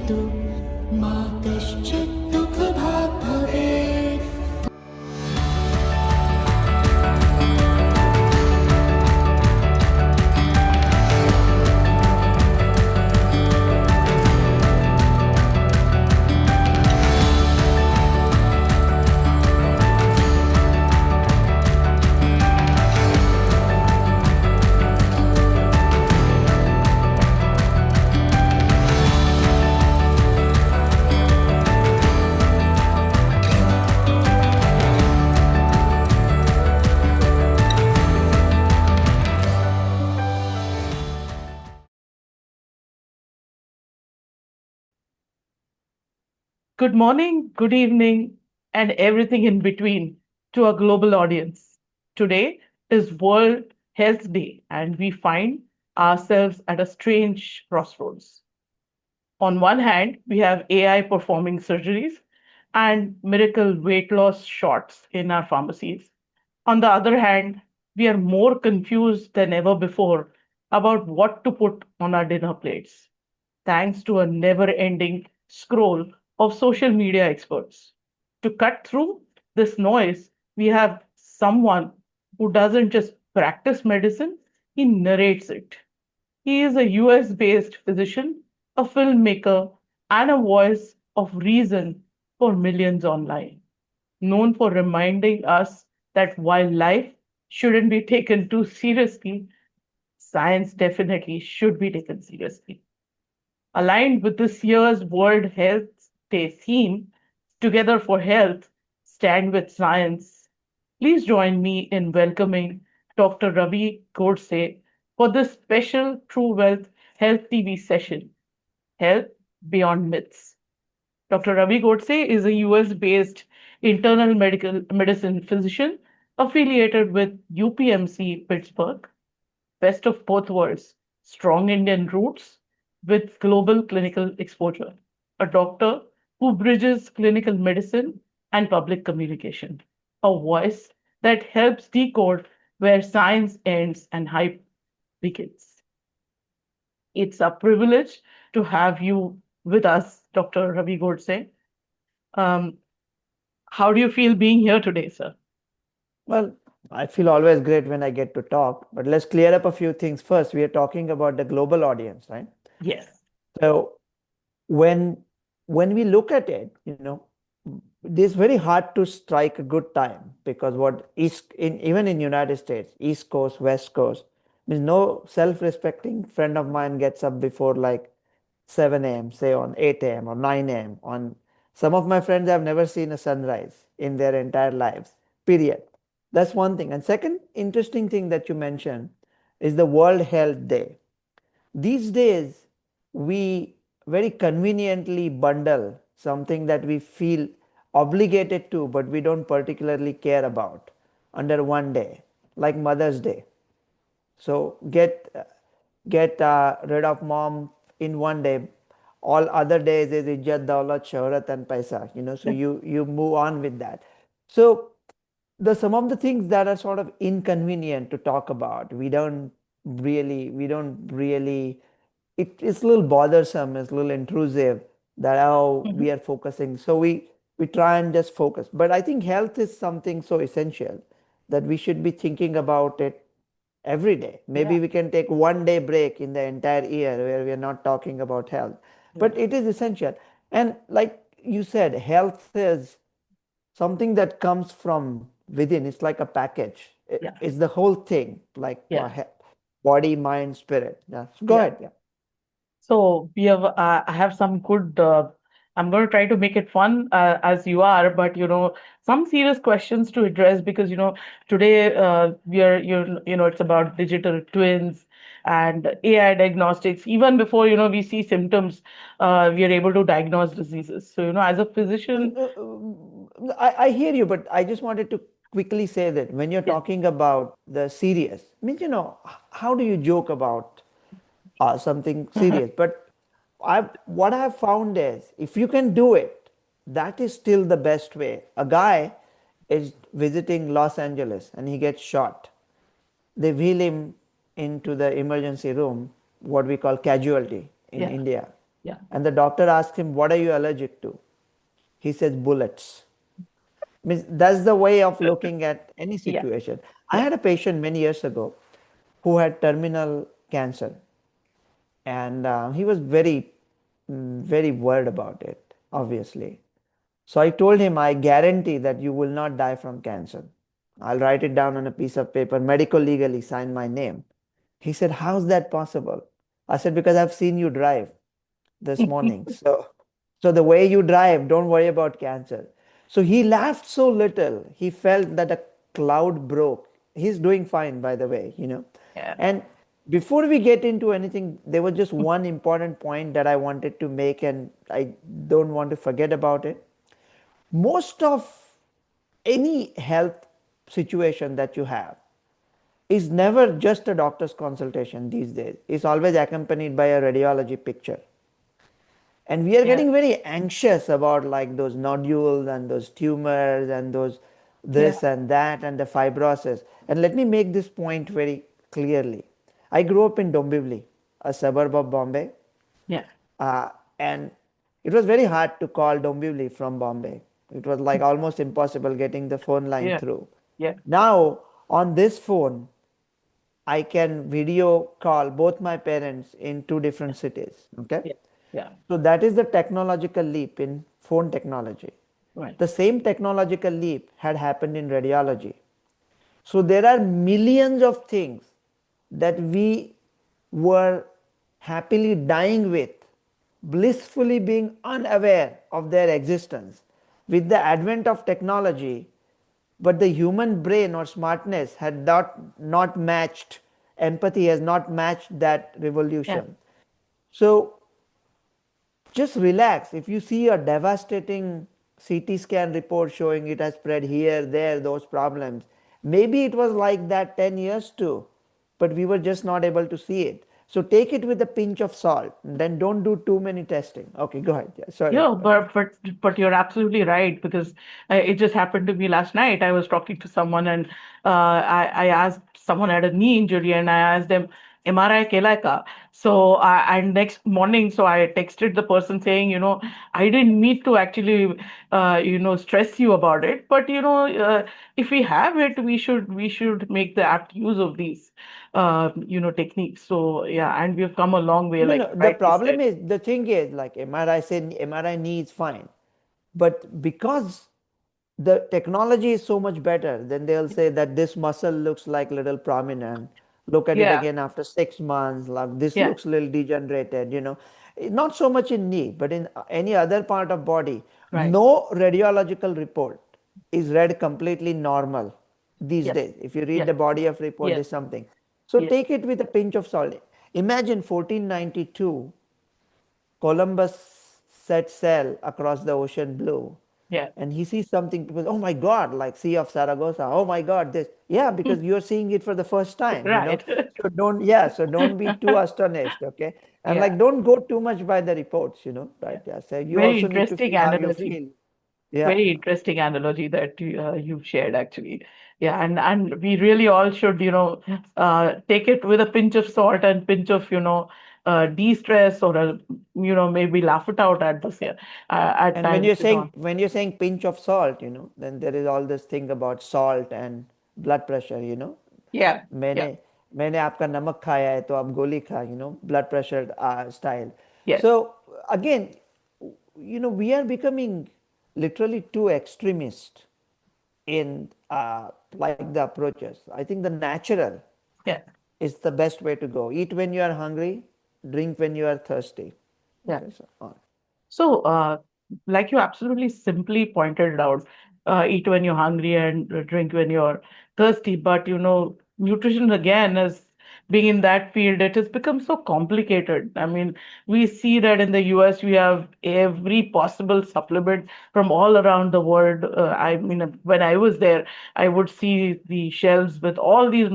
मास्तु मा कश्चित् दुःखभाग् भवेत्। Good morning, good evening, and everything in between to a global audience. Today is World Health Day, and we find ourselves at a strange crossroads. On one hand, we have AI performing surgeries and miracle weight loss shots in our pharmacies. On the other hand, we are more confused than ever before about what to put on our dinner plates, thanks to a never ending scroll of social media experts. To cut through this noise, we have someone who doesn't just practice medicine, he narrates it. He is a US based physician, a filmmaker, and a voice of reason for millions online, known for reminding us that while life shouldn't be taken too seriously, science definitely should be taken seriously. Aligned with this year's World Health Day theme, Together for Health, Stand with Science, please join me in welcoming Dr. Ravi Godse for this special Truwellth Health TV session, Health Beyond Myths. Dr. Ravi Godse is a US based internal medical medicine physician affiliated with UPMC Pittsburgh, best of both worlds, strong Indian roots with global clinical exposure. A doctor who bridges clinical medicine and public communication. A voice that helps decode where science ends and hype begins. It's a privilege to have you with us, Dr. Ravi Godse. Um, how do you feel being here today, sir? Well, I feel always great when I get to talk, but let's clear up a few things first. We are talking about the global audience, right? Yes. So when when we look at it, it is very hard to strike a good time because what East in even in United States, East Coast, West Coast, means no self-respecting friend of mine gets up before like 7 a.m., say on 8 a.m. or 9 a.m. On some of my friends have never seen a sunrise in their entire lives, period. That's one thing. And second interesting thing that you mentioned is the World Health Day. These days, we very conveniently bundle something that we feel obligated to, but we don't particularly care about under one day, like Mother's Day. So get rid of mom in one day. All other days is ijjat, daulat, shohrat, and paisa. So you move on with that. So the some of the things that are sort of inconvenient to talk about, we don't really. It's a little bothersome. It's a little intrusive that how we Mhm. are focusing. So we try and just focus. But I think health is something so essential that we should be thinking about it every day. Yeah. Maybe we can take one day break in the entire year where we are not talking about health. Yeah. But it is essential. And like you said, health is something that comes from within. It's like a package. Yeah. It's the whole thing, like Yeah. body, mind, spirit. Yeah. So go Yeah. ahead. Yeah. So we have, I have some good. I'm going to try to make it fun as you are, but some serious questions to address because today we are it's about digital twins and AI diagnostics. Even before we see symptoms, we are able to diagnose diseases. So as a physician, I hear you, but I just wanted to quickly say that when you're yeah. talking about the serious, means how do you joke about something serious? But what I have found is if you can do it, that is still the best way. A guy is visiting Los Angeles and he gets shot. They wheel him into the emergency room, what we call casualty in Yeah. India. Yeah. And the doctor asked him, "What are you allergic to?" He says, "Bullets." Means that's the way of looking at any Yeah. situation. I Yeah. had a patient many years ago who had terminal cancer, and he was very worried about it, obviously. So I told him, "I guarantee that you will not die from cancer. I'll write it down on a piece of paper, medical legally, sign my name." He said, "How's that possible?" I said, "Because I've seen you drive this morning. So the way you drive, don't worry about cancer." So he laughed so little, he felt that a cloud broke. He's doing fine, by the way. Yeah. And before we get into anything, there was just one important point that I wanted to make, and I don't want to forget about it. Most of any health situation that you have is never just a doctor's consultation these days. It's always accompanied by a radiology picture. And we are Yeah. getting very anxious about like those nodules and those tumors and those Yeah. this and that and the fibrosis. And let me make this point very clearly. I grew up in Dombivli, a suburb of Bombay, Yeah. uh, and it was very hard to call Dombivli from Bombay. It was like almost impossible getting the phone line Yeah. through. Yeah. Now, on this phone, I can video call both my parents in two different cities. Okay. Yeah. Yeah. So that is the technological leap in phone technology. Right. The same technological leap had happened in radiology. So there are millions of things that we were happily dying with, blissfully being unaware of their existence. With the advent of technology, but the human brain or smartness had not matched, empathy has not matched that Yeah. revolution. So just relax. If you see a devastating CT scan report showing it has spread here, there, those problems, maybe it was like that 10 years too, but we were just not able to see it. So take it with a pinch of salt. Then don't do too many testing. Okay, go ahead. Yeah, sorry. Yeah, but you're absolutely right because it just happened to me last night. I was talking to someone and I asked someone had a knee injury and I asked them MRI केलाय का? So and next morning, so I texted the person saying, I didn't mean to actually stress you about it, but if we have it, we should make the apt use of these techniques. So yeah, and we've come a long way, No, like no. you The rightly problem said. is the thing is like MRI said MRI needs fine, but because the technology is so much better, then they'll say that this muscle looks like little prominent. Look at it Yeah, again after 6 months. Like this yeah, looks little degenerated. Not so much in knee, but in any other part of body. right. No radiological report is read completely normal these Yes, days. If you read yes, the body of report, yes, there's something. So yes, take it with a pinch of salt. Imagine 1492, Columbus set sail across the ocean blue, yeah. and he sees something. People, oh my God, like Sea of Saragossa. Oh my God, this. Yeah, because you're seeing it for the first time, you know. Right. So don't, yeah, so don't be too astonished, okay? And Yeah, like, don't go too much by the reports, right? yeah. Yeah. So you Very also need to interesting feel how you analogy. feel. Yeah. Very interesting analogy that you've shared, actually. Yeah, and we really all should, take it with a pinch of salt and pinch of, de-stress or, maybe laugh it out at this year, at And when times, you're saying when you're saying pinch of salt, then there is all this thing about salt and blood pressure. Yeah, मैंने yeah, मैंने आपका नमक खाया है तो आप गोली खा, blood pressure style. yes, So again, we are becoming literally too extremist in like the approaches. I think the natural yeah, is the best way to go. Eat when you are hungry, drink when you are thirsty. yeah. Okay, so. So, like you absolutely simply pointed out, eat when you're hungry and drink when you're thirsty. But nutrition again is being in that field, it has become so complicated. I mean, we see that in the US, we have every possible supplement from all around the world. I mean, when I was there, I would see the shelves with all these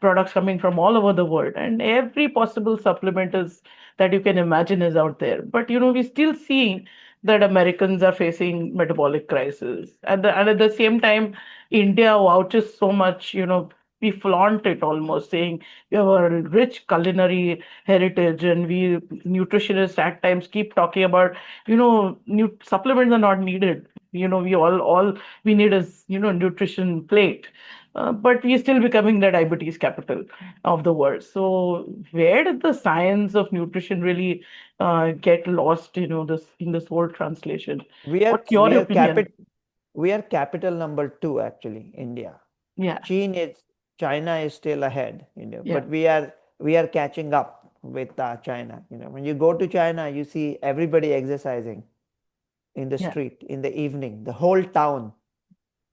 products coming from all over the world, and every possible supplement is that you can imagine is out there. But we're still seeing that Americans are facing metabolic crisis. And at the same time, India vouches so much, We flaunt it almost, saying we have a rich culinary heritage, and we nutritionists at times keep talking about, new supplements are not needed. We all we need is, nutrition plate. But we're still becoming the diabetes capital of the world. So where did the science of nutrition really get lost, this in this whole translation? We are What's your we are opinion? we are capital number two actually, India. Yeah, China is China is still ahead, yeah, but we are catching up with China. When you go to China, you see everybody exercising in the yeah. street in the evening. The whole town,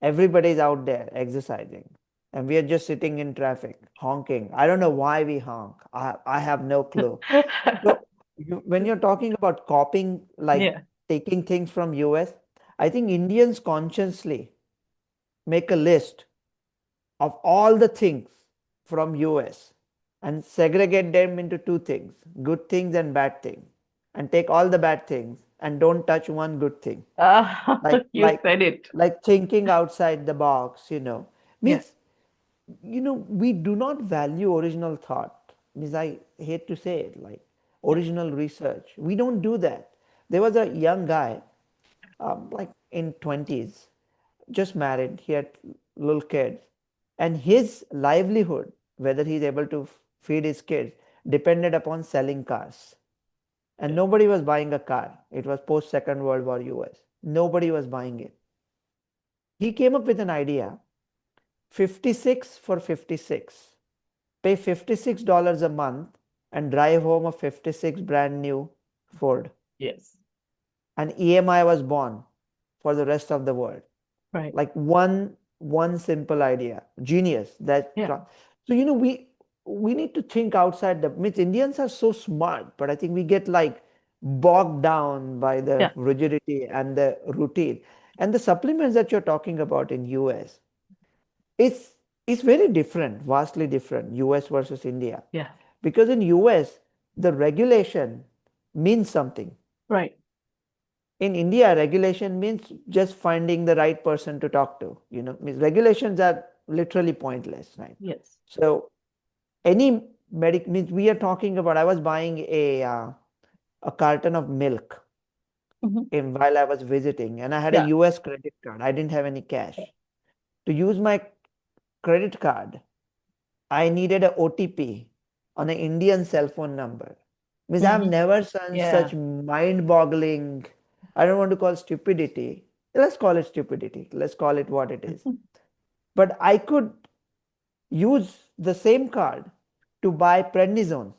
everybody's out there exercising, and we are just sitting in traffic honking. I don't know why we honk. I have no clue. So when you're talking about copying, like Yeah, taking things from US, I think Indians consciously make a list of all the things from US and segregate them into two things, good things and bad things, and take all the bad things and don't touch one good thing. Like you like said it. like thinking outside the box, Yeah, means we do not value original thought. Means I hate to say it, like yeah, original research. We don't do that. There was a young guy, like in 20s, just married. He had little kids, and his livelihood, whether he's able to feed his kids, depended upon selling cars. And yeah, nobody was buying a car. It was post Second World War US. Nobody was buying it. He came up with an idea: 56 for 56. Pay $56 a month and drive home a 56 brand new Ford. yes, And EMI was born for the rest of the world. right. Like one simple idea, genius. Yeah, So we need to think outside the. Means Indians are so smart, but I think we get like bogged down by the yeah, rigidity and the routine. And the supplements that you're talking about in US, it's very different, vastly different, US versus India. yeah, Because in US, the regulation means something. right. In India, regulation means just finding the right person to talk to. Means regulations are literally pointless, right? Yes. So any medic means we are talking about. I was buying a carton of milk Hmm. while I was visiting, and I had a Yeah. US credit card. I didn't have any cash. To use my credit card, I needed a OTP on an Indian cell phone number. Means I've Hmm. never seen Yeah. such mind-boggling. I don't want to call stupidity. Let's call it stupidity. Let's call it what it is. But I could use the same card to buy prednisone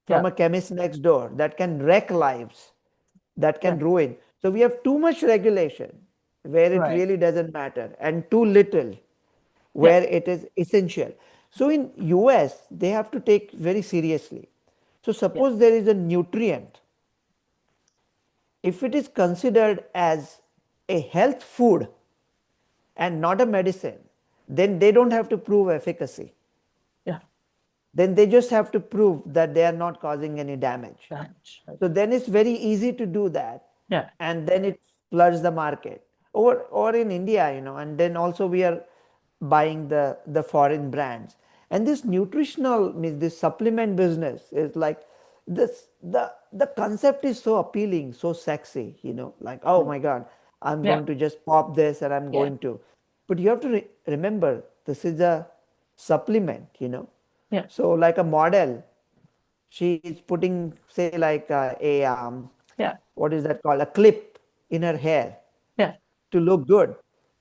from Yeah. a chemist next door that can wreck lives, that Yeah. can ruin. So we have too much regulation where it Right. really doesn't matter, and too little Yeah. where it is essential. So in US, they have to take very seriously. So Yeah. suppose there is a nutrient, if it is considered as a health food and not a medicine, then they don't have to prove efficacy. Yeah. Then they just have to prove that they are not causing any damage. Right. Right. So then it's very easy to do that, Yeah. and then it floods the market. Or in India, and then also we are buying the foreign brands. And this nutritional means this supplement business is like this the concept is so appealing, so sexy, like, oh Mm. my God, I'm Yeah. going to just pop this and I'm Yeah. going to. But you have to remember this is a supplement. Yeah. So like a model, she is putting, say, like a Yeah. what is that called, a clip in her hair Yeah. to look good,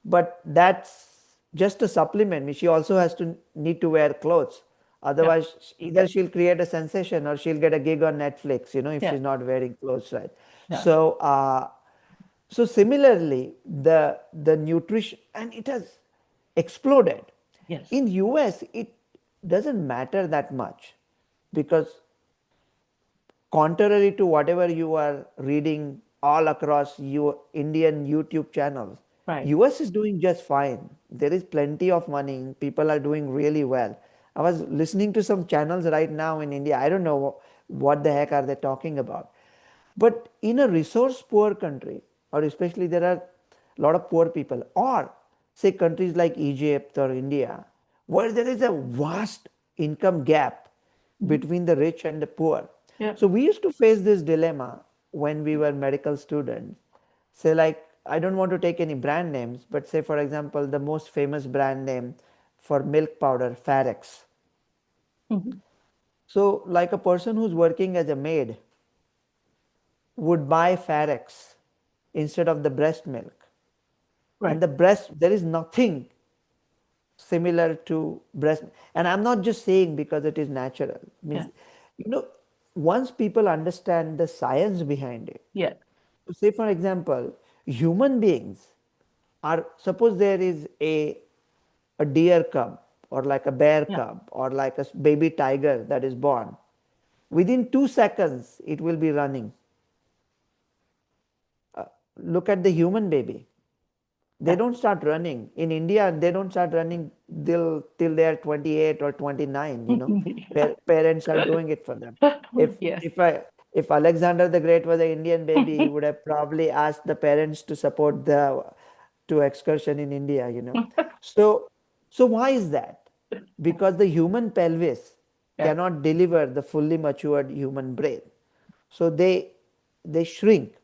but that's just a supplement. She also has to need to wear clothes, Yeah. otherwise either she'll create a sensation or she'll get a gig on Netflix, if Yeah. she's not wearing clothes, right? Yeah. So similarly, the nutrition, and it has exploded. Yes. In US, it doesn't matter that much, because contrary to whatever you are reading all across your Indian YouTube channels, Right. US is doing just fine. There is plenty of money. People are doing really well. I was listening to some channels right now in India. I don't know what the heck are they talking about. But in a resource poor country, or especially there are a lot of poor people, or say countries like Egypt or India, where there is a vast income gap Mhm. between the rich and the poor. Yeah. So we used to face this dilemma when we were medical students. Say, like, I don't want to take any brand names, but say, for example, the most famous brand name for milk powder, Farex. Mhm. So, like a person who's working as a maid would buy Farex instead of the breast milk. And Right. the breast, there is nothing similar to breast. And I'm not just saying because it is natural. Yeah. Means, you know, once people understand the science behind it, Yeah. say for example, human beings are, suppose there is a deer cub or like a bear Yeah. cub or like a baby tiger that is born. Within 2 seconds, it will be running. Look at the human baby. They Yeah. don't start running in India. They don't start running till they are 28 or 29. Parents are doing it for them. if Yes. if I if Alexander the Great was an Indian baby, he would have probably asked the parents to support the to excursion in India. So so why is that? Because the human pelvis Yeah. cannot deliver the fully matured human brain, so they shrink.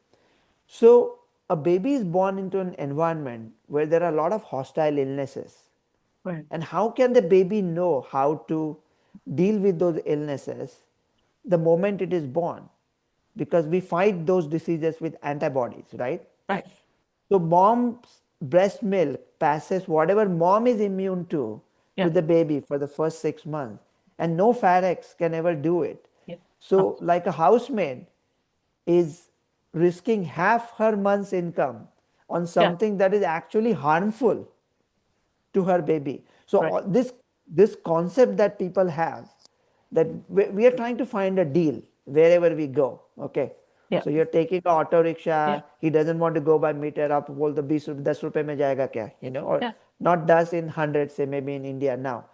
So a baby is born into an environment where there are a lot of hostile illnesses. Right. And how can the baby know how to deal with those illnesses the moment it is born? Because we fight those diseases with antibodies, right? Right. So mom's breast milk passes whatever mom is immune to Yeah. the baby for the first 6 months, and no Farex can ever do it. Yeah. So, like a housemaid is risking half her month's income on Yeah. something that is actually harmful to her baby. So Right. this concept that people have, that we are trying to find a deal wherever we go. Okay, Yeah. so you're taking an auto Yeah. rickshaw. He doesn't want to go by meter. आप बोल दो 10 रुपए में जाएगा क्या? Or Yeah. not does in hundreds, say maybe in India now.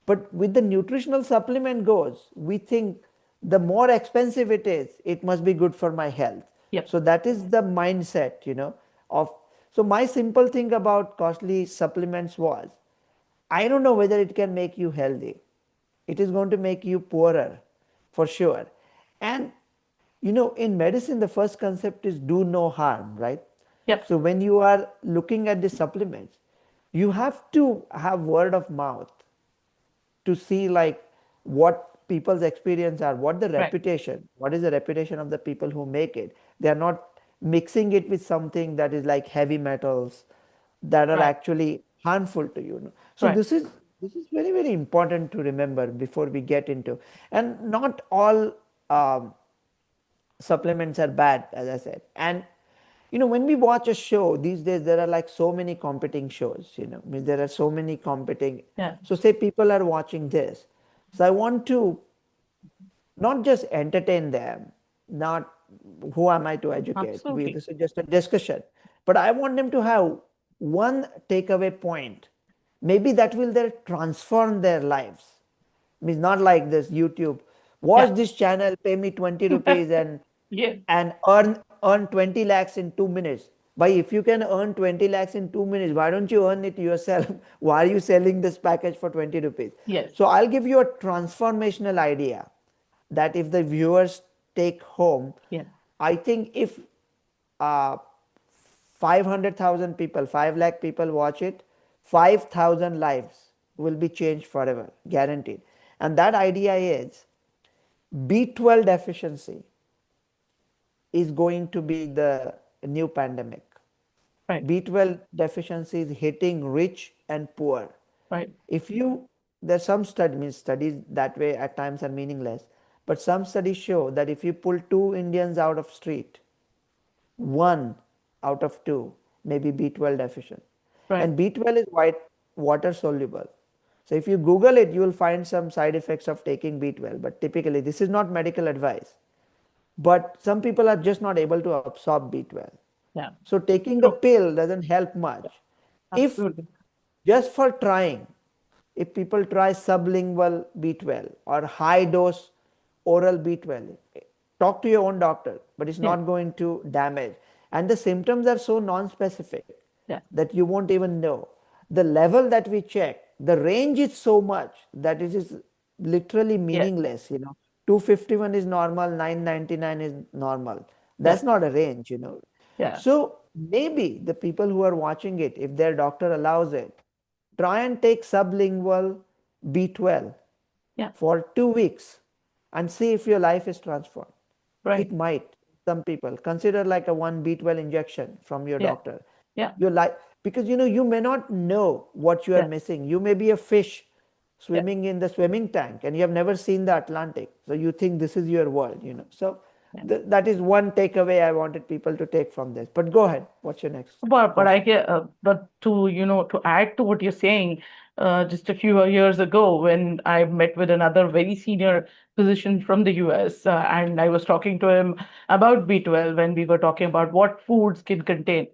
But with the nutritional supplement goes, we think the more expensive it is, it must be good for my health. Yep. So that is the mindset, of. So my simple thing about costly supplements was, I don't know whether it can make you healthy. It is going to make you poorer for sure. And in medicine, the first concept is do no harm, right? Yep. So when you are looking at the supplements, you have to have word of mouth to see like what people's experience are, Right. what is the reputation of the people who make it. They are not mixing it with something that is like heavy metals that are Right. actually harmful to you. So Right. this is very, very important to remember before we get into. And not all um, supplements are bad, as I said. And when we watch a show these days, there are like so many competing shows. I mean, there are so many competing. Yeah. So say people are watching this, so I want to not just entertain them, not who am I to educate. Absolutely. This is just a discussion, but I want them to have one takeaway point. Maybe that will there transform their lives. Means not like this YouTube. Yeah. Watch this channel, pay me 20 rupees and Yeah. and earn 20 lakhs in 2 minutes. But if you can earn 20 lakhs in 2 minutes, why don't you earn it yourself? Why are you selling this package for 20 rupees? Yes. So I'll give you a transformational idea that if the viewers take home, Yeah. I think if uh, 500,000 people, 5 lakh people watch it, 5,000 lives will be changed forever, guaranteed. And that idea is B12 deficiency is going to be the new pandemic. Right. B12 deficiency is hitting rich and poor. Right. If you, there's some studies that way at times are meaningless, but some studies show that if you pull two Indians out of street, one out of two may be B12 deficient. Right. And B12 is water soluble. So if you Google it, you will find some side effects of taking B12. But typically, this is not medical advice. But some people are just not able to absorb B12. Yeah. So taking a True. pill doesn't help much. If Absolutely. just for trying, if people try sublingual B12 or high dose oral B12, talk to your own doctor, but it's Yeah. not going to damage. And the symptoms are so non-specific Yeah. that you won't even know. The level that we check the range is so much that it is literally Yes. meaningless. 251 is normal, 999 is normal. Yeah. That's not a range. Yeah. So maybe the people who are watching it, if their doctor allows it, try and take sublingual B12 Yeah. for 2 weeks and see if your life is transformed. Right. It might. Some people consider like a one B12 injection from your Yeah. doctor. Yeah. Your life, because you may not know what you are Yeah. missing. You may be a fish Yeah. swimming in the swimming tank and you have never seen the Atlantic. So you think this is your world. So Yeah. that is one takeaway I wanted people to take from this. But go ahead. What's your next But I question? get but to to add to what you're saying, just a few years ago when I met with another very senior physician from the US, and I was talking to him about B12 when we were talking about what foods can contain.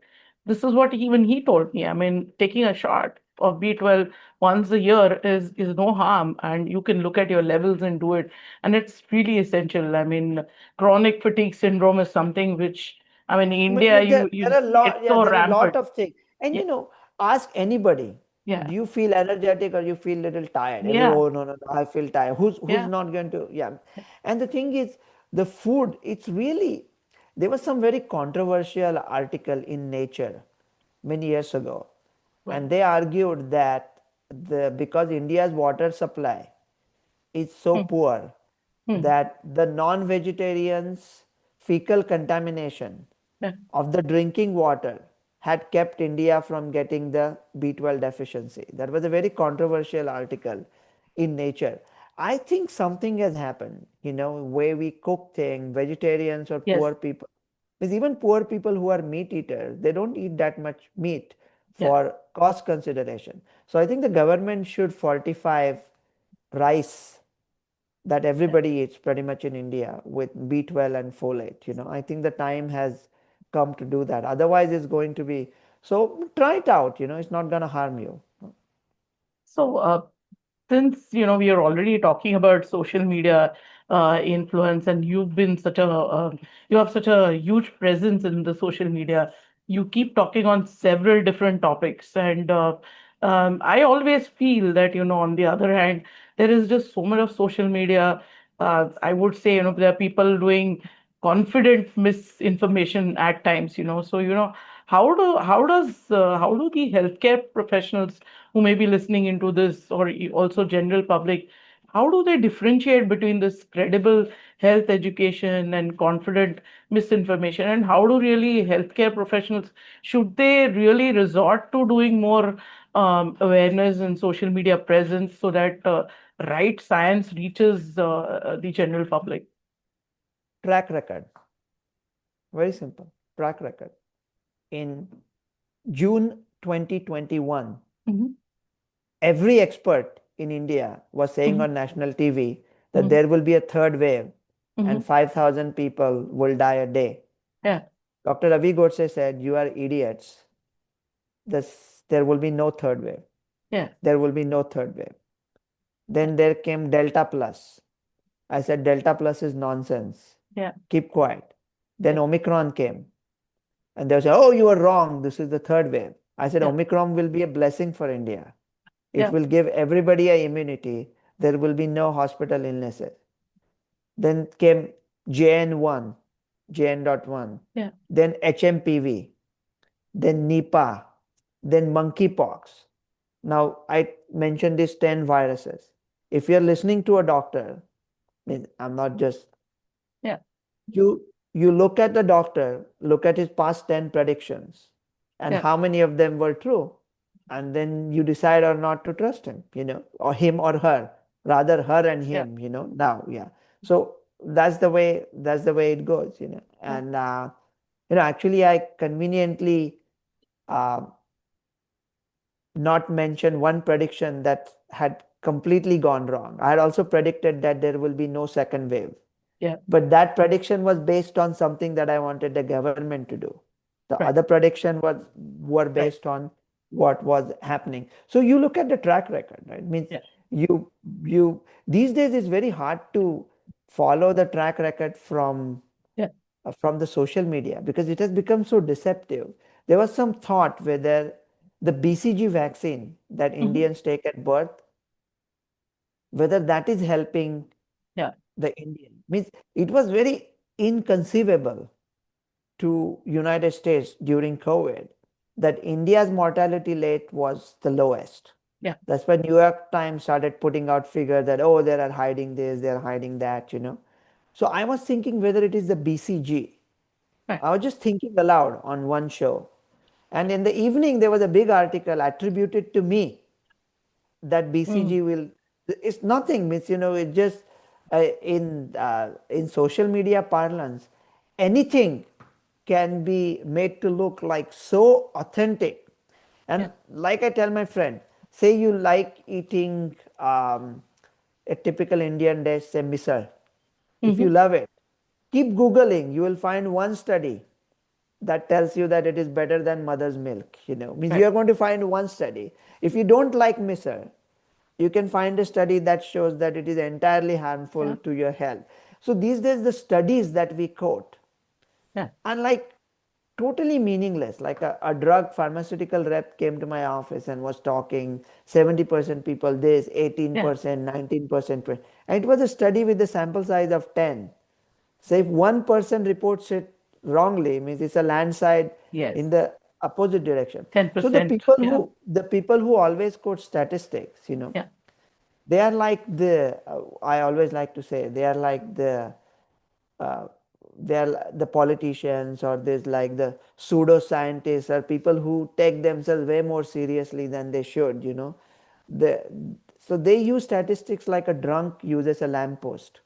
This is what even he told me. I mean, taking a shot of B12 once a year is no harm, and you can look at your levels and do it, and it's really essential. I mean, chronic fatigue syndrome is something which I mean, in India, you There are a see it lot, yeah, so there are a lot rampant. of things. And Yeah, ask anybody, yeah, do you feel energetic or you feel little tired? yeah, Oh, no, no, no, I feel tired. Who's yeah, not going to, yeah. And the thing is, the food, it's really, there was some very controversial article in Nature many years ago. right. And they argued that because India's water supply is so Hmm, poor hmm, that the non-vegetarians' fecal contamination yeah, of the drinking water had kept India from getting the B12 deficiency. That was a very controversial article in Nature. I think something has happened, where we cook things, vegetarians or yes, poor people. Because even poor people who are meat eaters, they don't eat that much meat yeah. for cost consideration. So I think the government should fortify rice that everybody eats pretty much in India with B12 and folate. I think the time has come to do that. Otherwise, it's going to be so try it out. It's not going to harm you. So, since we are already talking about social media influence, and you've been such a you have such a huge presence in the social media, you keep talking on several different topics, and I always feel that on the other hand, there is just so much of social media. I would say there are people doing confident misinformation at times. So how do the healthcare professionals who may be listening into this, or also general public, how do they differentiate between this credible health education and confident misinformation? And how do really healthcare professionals, should they really resort to doing more awareness and social media presence so that right science reaches the general public? Track record. Very simple. Track record. In June 2021, Hmm. every expert in India was saying Hmm. on national TV that Hmm. there will be a third wave and Hmm. 5,000 people will die a day. Yeah, Dr. Ravi Godse said, "You are idiots. There will be no third wave. yeah, There will be no third wave." yeah, Then there came Delta Plus. I said, Delta Plus is nonsense. yeah, Keep quiet. Then yeah, Omicron came. And they said, "Oh, you are wrong. This is the third wave." I said, yeah, Omicron will be a blessing for India. It yeah, will give everybody a immunity. There will be no hospital illnesses. Then came JN1, JN.1, yeah, then HMPV, then Nipah, then monkeypox. Now, I mentioned these 10 viruses. If you're listening to a doctor, I'm not just yeah, you look at the doctor, look at his past 10 predictions and yeah, how many of them were true, and then you decide or not to trust him, or him or her, rather her and yeah, him, now, yeah. So that's the way it goes, yeah, and actually I conveniently uh, not mention one prediction that had completely gone wrong. I had also predicted that there will be no second wave. yeah, But that prediction was based on something that I wanted the government to do. The right, other prediction were right, based on what was happening. So you look at the track record, right? Means yeah, you you these days it's very hard to follow the track record yeah, from the social media because it has become so deceptive. There was some thought whether the BCG vaccine that Mhm. Indians take at birth, whether that is helping Yeah. the Indian. Means it was very inconceivable to United States during COVID that India's mortality rate was the lowest. Yeah. That's why New York Times started putting out figures that, oh, they are hiding this, they are hiding that. So I was thinking whether it is the BCG. Right. I was just thinking aloud on one show. And in the evening, there was a big article attributed to me that Mm. BCG will. It's nothing. Means it just in social media parlance, anything can be made to look like so authentic. Yeah. And like I tell my friend, say you like eating a typical Indian dish, say misal. If you Mhm. love it, keep googling. You will find one study that tells you that it is better than mother's milk. Means you Right. are going to find one study. If you don't like misal, you can find a study that shows that it is entirely harmful Yeah. to your health. So these days, the studies that we quote Yeah. are like totally meaningless. Like a drug pharmaceutical rep came to my office and was talking 70% people this, Yeah. 18%, 19%. And it was a study with a sample size of 10. So if one person reports it wrongly, means it's a landslide Yes. in the opposite direction. So the 10%. people Yeah. who the people who always quote statistics, Yeah. they are like I always like to say they are like uh, they are the politicians, or there's like the pseudoscientists, or people who take themselves way more seriously than they should. The, so they use statistics like a drunk uses a lamppost,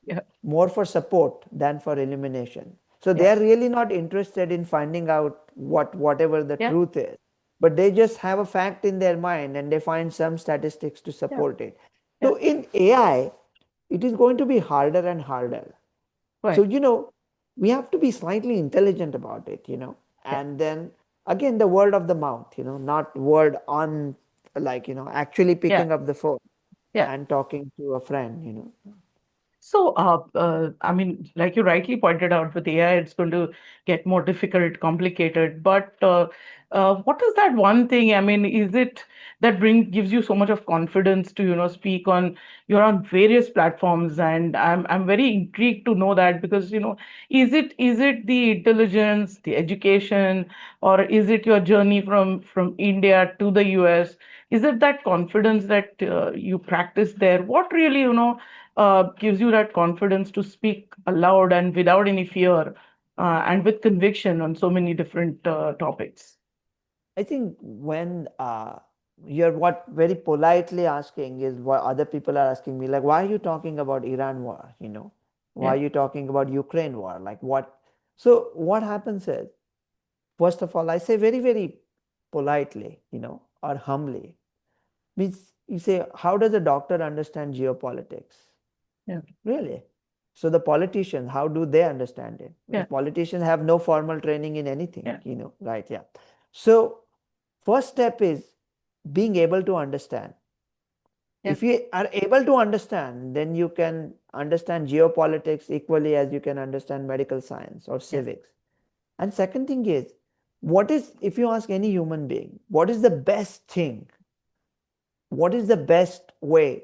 Yeah. more for support than for elimination. So they Yeah. are really not interested in finding out whatever the Yeah. truth is, but they just have a fact in their mind and they find some statistics to Yeah. support it. Yeah. So in AI, it is going to be harder and harder. So, Right. we have to be slightly intelligent about it. Yeah. And then again, the word of the mouth, not word on, like, actually Yeah. picking up the phone Yeah. and talking to a friend. So, I mean, like you rightly pointed out, with AI, it's going to get more difficult, complicated. But what is that one thing? I mean, is it that gives you so much of confidence to, speak on you're on various platforms? And I'm very intrigued to know that, because, is it the intelligence, the education, or is it your journey from India to the US? Is it that confidence that you practice there? What really, gives you that confidence to speak aloud and without any fear, and with conviction on so many different topics? I think when you're what very politely asking is what other people are asking me, like, why are you talking about Iran war? Why Yeah. are you talking about Ukraine war? Like what? So what happens is, first of all, I say very, very politely, or humbly, means you say, how does a doctor understand geopolitics? Yeah. Really? So the politicians, how do they understand it? Because Yeah. politicians have no formal training in anything, Yeah. right? Yeah. So first step is being able to understand. Yeah. If you are able to understand, then you can understand geopolitics equally as you can understand medical science or Yeah. civics. And second thing is, if you ask any human being, what is the best way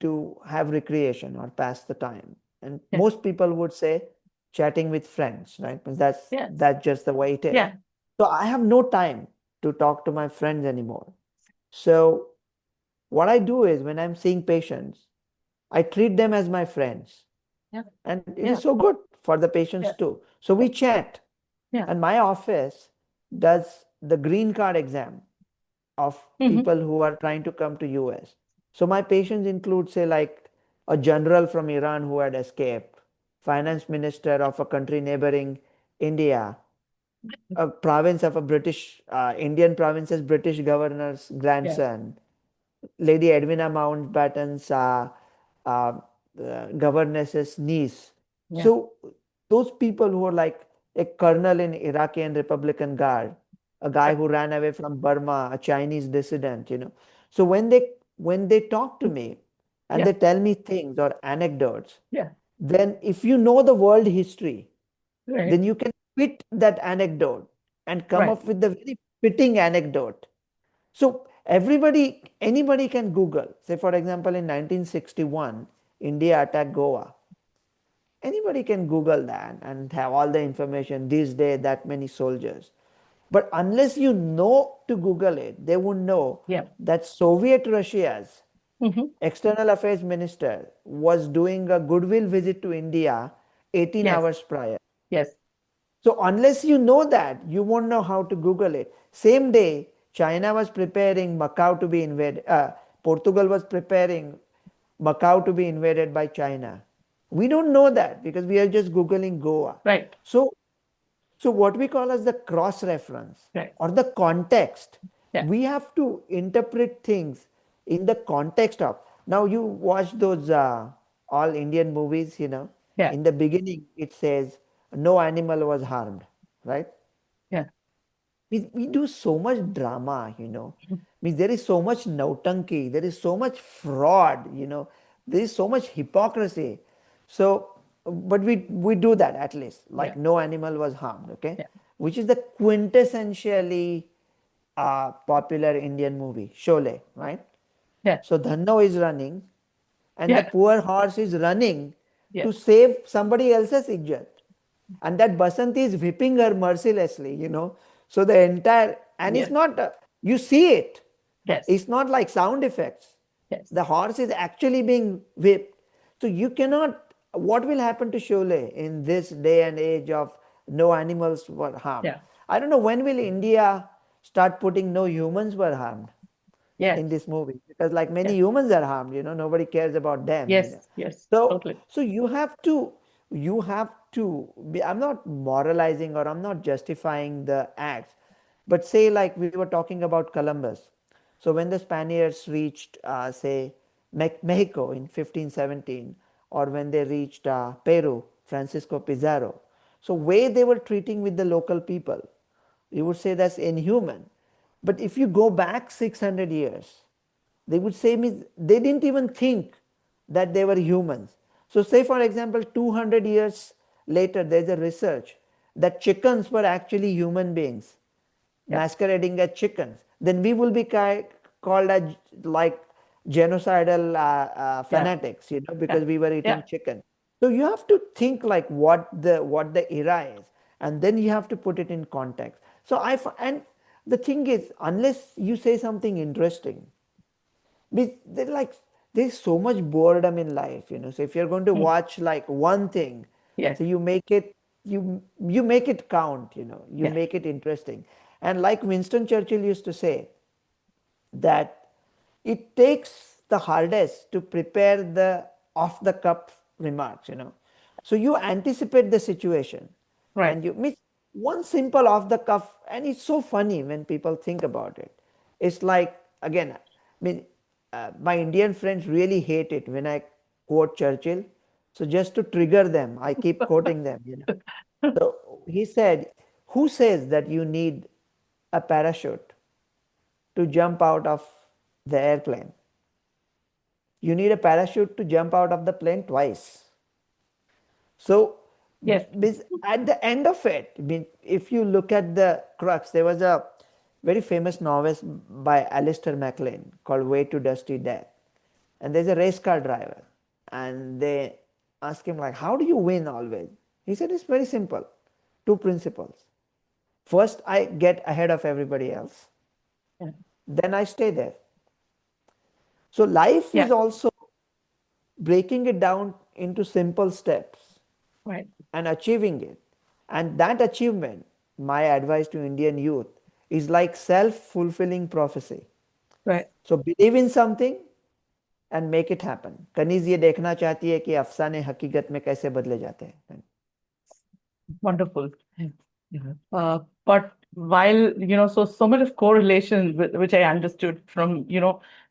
to have recreation or pass the time? And Yeah. most people would say chatting with friends, right? Because that's Yes. that's just the way it is. Yeah. So I have no time to talk to my friends anymore. So what I do is when I'm seeing patients, I treat them as my friends. Yeah. And it is Yeah. so good for the patients Yeah. too. So we chat. Yeah. And my office does the green card exam of Hmm. people who are trying to come to US. So my patients include, say, like a general from Iran who had escaped, finance minister of a country neighboring India, a province of a British Indian province's British governor's Yeah. grandson, Lady Edwina Mountbatten's uh, governess's niece. Yeah. So those people who are like a colonel in Iraqi and Republican Guard, a guy Right. who ran away from Burma, a Chinese dissident. So when they talk to me and Yeah. they tell me things or anecdotes, Yeah. then if you know the world history, Right. then you can fit that anecdote and come Right. up with the very fitting anecdote. So anybody can Google. Say, for example, in 1961, India attacked Goa. Anybody can Google that and have all the information. This day, that many soldiers. But unless you know to Google it, they won't know Yeah. that Soviet Russia's Hmm. external affairs minister was doing a goodwill visit to India 18 Yes. hours prior. Yes. So unless you know that, you won't know how to Google it. Same day, China was preparing Macau to be invaded. Portugal was preparing Macau to be invaded by China. We don't know that because we are just Googling Goa. Right. So what we call as the cross reference Right. or the context, Yeah. we have to interpret things in the context of. Now, you watch those all Indian movies, Yeah. in the beginning it says no animal was harmed, right? Yeah. We do so much drama, Means there is so much nautanki, there is so much fraud, there is so much hypocrisy. So, but we do that at least, Yeah. like no animal was harmed, okay? Yeah. Which is the quintessentially popular Indian movie, Sholay, right? Yeah. So Dhanno is running, and the Yeah. poor horse is running Yeah. to save somebody else's izzat. And that Basanti is whipping her mercilessly, So the entire, and it's Yes. not, you see it. Yes. It's not like sound effects. Yes. The horse is actually being whipped. So you cannot, what will happen to Sholay in this day and age of no animals were harmed? Yeah. I don't know when will India start putting no humans were harmed Yes. in this movie, because like many Yes. humans are harmed, nobody cares about them, Yes. Yes. so Totally. you have to be, I'm not moralizing or I'm not justifying the acts, but say like we were talking about Columbus. So when the Spaniards reached say Mexico in 1517, or when they reached Peru, Francisco Pizarro, so way they were treating with the local people, you would say that's inhuman. But if you go back 600 years, they would say they didn't even think that they were humans. So say for example 200 years later there's a research that chickens were actually human beings Yeah. masquerading as chickens, then we will be called as like genocidal Yeah. fanatics, Yeah. because we were eating Yeah. chicken. So you have to think like what the era is, and then you have to put it in context. So and the thing is, unless you say something interesting, like there's so much boredom in life, so if you're going to Mm. watch like one thing, Yes. so you make it count, you Yes. make it interesting. And like Winston Churchill used to say, that it takes the hardest to prepare the off the cuff remarks, so you anticipate the situation, Right. and you miss one simple off the cuff, and it's so funny when people think about it. It's like, again, I mean, my Indian friends really hate it when I quote Churchill, so just to trigger them I keep quoting them, so he said, who says that you need a parachute to jump out of the airplane? You need a parachute to jump out of the plane twice. So, Yes. at the end of it, I mean, if you look at the crux, there was a very famous novice by Alistair MacLean called Way to Dusty Death. And there's a race car driver. And they ask him, like, how do you win always? He said, it's very simple. Two principles. First, I get ahead of everybody else. Yeah. Then I stay there. So life is Yeah. also breaking it down into simple steps Right. and achieving it. And that achievement, my advice to Indian youth, is like self-fulfilling prophecy. Right. So believe in something and make it happen. कनीज ये देखना चाहती है कि अफसाने हकीकत में कैसे बदले जाते हैं. Wonderful. Yeah. But while, so much of correlation, which I understood from,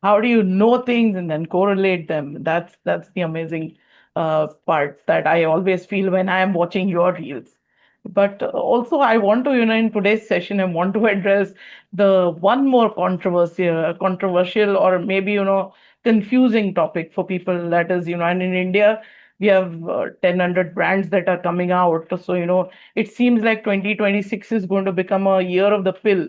how do you know things and then correlate them? That's the amazing part that I always feel when I am watching your reels. But also, I want to, in today's session, I want to address the one more controversial or maybe, confusing topic for people. That is, and in India, we have 1,000 brands that are coming out. So, it seems like 2026 is going to become a year of the pill.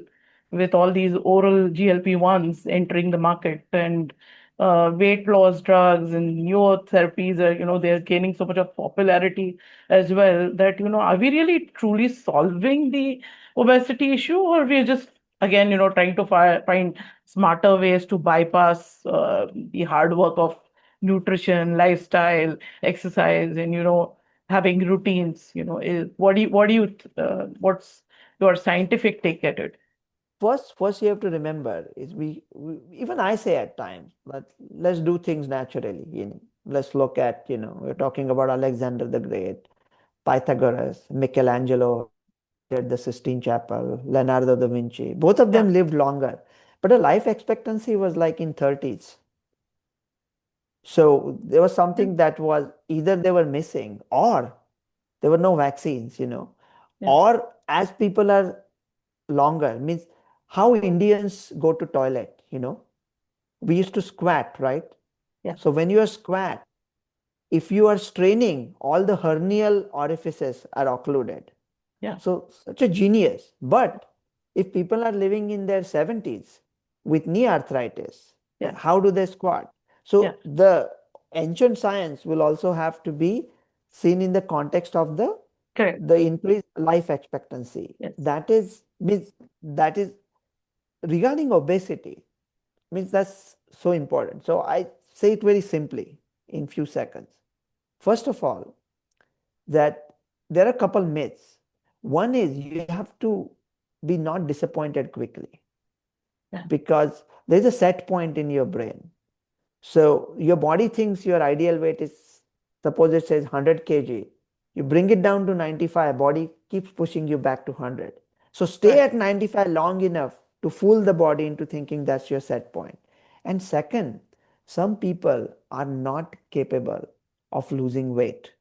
with all these oral GLP-1s entering the market and weight loss drugs and newer therapies are, they're gaining so much of popularity as well that, are we really truly solving the obesity issue, or we're just, again, trying to find smarter ways to bypass the hard work of nutrition, lifestyle, exercise, and, having routines, what's your scientific take at it? First you have to remember is even I say at times, let's do things naturally. Let's look at, we're talking about Alexander the Great, Pythagoras, Michelangelo, created the Sistine Chapel, Leonardo da Vinci. Both of Yeah, them lived longer, but the life expectancy was like in 30s. So there was yeah, something that was either they were missing or there were no vaccines, yeah, or as people are longer, means how Indians go to toilet, we used to squat, right? yeah, So when you are squat, if you are straining, all the hernial orifices are occluded. yeah, So such a genius. But if people are living in their 70s with knee arthritis, yeah, how do they squat? yeah. So the ancient science will also have to be seen in the context of Correct. the increased life expectancy. Yes. That is regarding obesity, means that's so important. So I say it very simply in few seconds. First of all, that there are a couple myths. One is you have to be not disappointed quickly Yeah, because there's a set point in your brain. So your body thinks your ideal weight is, suppose it says 100 kg. You bring it down to 95, body keeps pushing you back to 100. So stay correct. at 95 long enough to fool the body into thinking that's your set point. And second, some people are not capable of losing weight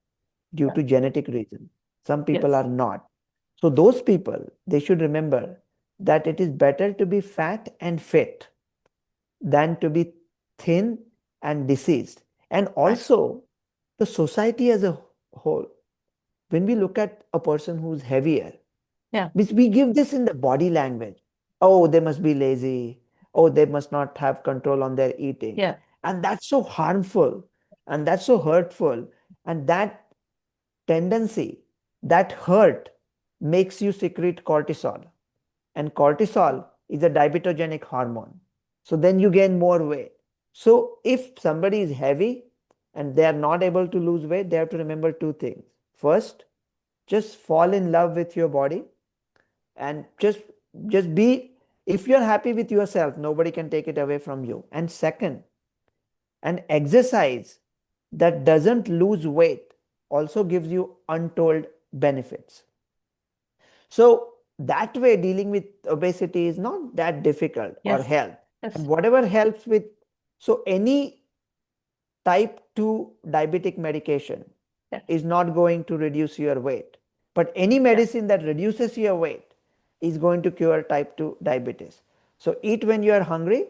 due Yeah, to genetic reason. Some people are yes, not. So those people, they should remember that it is better to be fat and fit than to be thin and diseased. And right. also, the society as a whole, when we look at a person who's heavier, Yeah, which we give this in the body language. Oh, they must be lazy. Oh, they must not have control on their eating. yeah, And that's so harmful and that's so hurtful. And that tendency, that hurt, makes you secrete cortisol. And cortisol is a diabetogenic hormone. So then you gain more weight. So if somebody is heavy and they are not able to lose weight, they have to remember two things. First, just fall in love with your body and just be, if you're happy with yourself, nobody can take it away from you. And second, an exercise that doesn't lose weight also gives you untold benefits. So that way, dealing with obesity is not that difficult or yes, health. And yes, whatever helps with, so any type 2 diabetic medication yes, is not going to reduce your weight. But any yeah, medicine that reduces your weight is going to cure type 2 diabetes. So eat when you are hungry,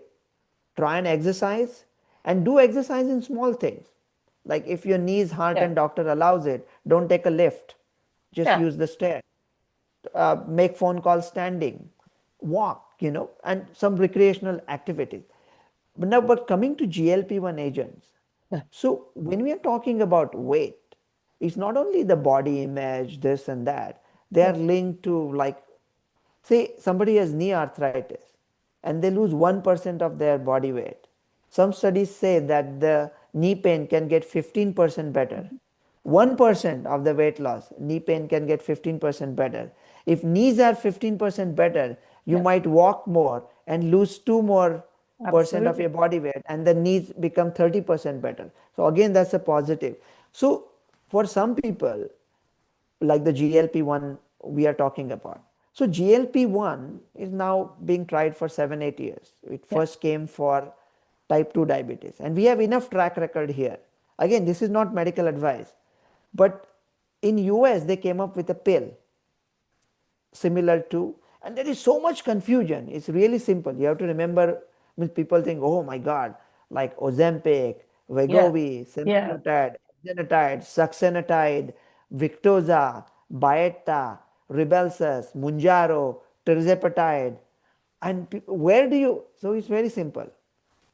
try and exercise, and do exercise in small things. Like if your knees hurt yeah, and doctor allows it, don't take a lift. Just yeah, use the stair. Make phone calls standing, walk, and some recreational activities. But coming to GLP-1 agents, yeah, so when we are talking about weight, it's not only the body image, this and that. They are yes, linked to, like, say somebody has knee arthritis and they lose 1% of their body weight. Some studies say that the knee pain can get 15% better. mhm, 1% of the weight loss, knee pain can get 15% better. If knees are 15% better, you yes, might walk more and lose 2 more percent of absolutely. your body weight, and the knees become 30% better. So again, that's a positive. So for some people, like the GLP-1 we are talking about. So GLP-1 is now being tried for 7-8 years. It Yeah, first came for type 2 diabetes, and we have enough track record here. Again, this is not medical advice, but in US they came up with a pill similar to, and there is so much confusion. It's really simple. You have to remember, means people think, oh my God, like Ozempic, yeah, Wegovy, yeah, Semaglutide, Exenatide, Succinatide, Victoza, Byetta, Rybelsus, Munjaro, Tirzepatide. And where do you? So it's very simple.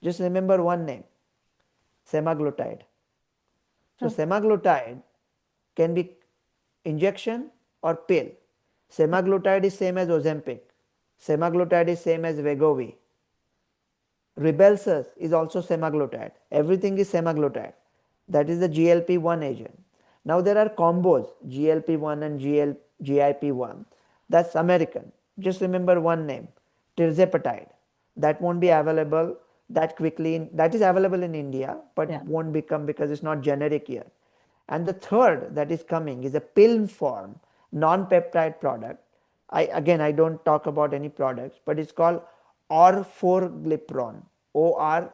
Just remember one name, semaglutide. So Yeah. semaglutide can be injection or pill. Semaglutide is same as Ozempic. Semaglutide is same as Wegovy. Rybelsus is also semaglutide. Everything is semaglutide. That is the GLP-1 agent. Now there are combos, GLP-1 and GIP-1. That's American. Just remember one name, tirzepatide. That won't be available that quickly. That is available in India, but Yeah. won't become because it's not generic here. And the third that is coming is a pill form, non-peptide product. I don't talk about any products, but it's called orforglipron, OR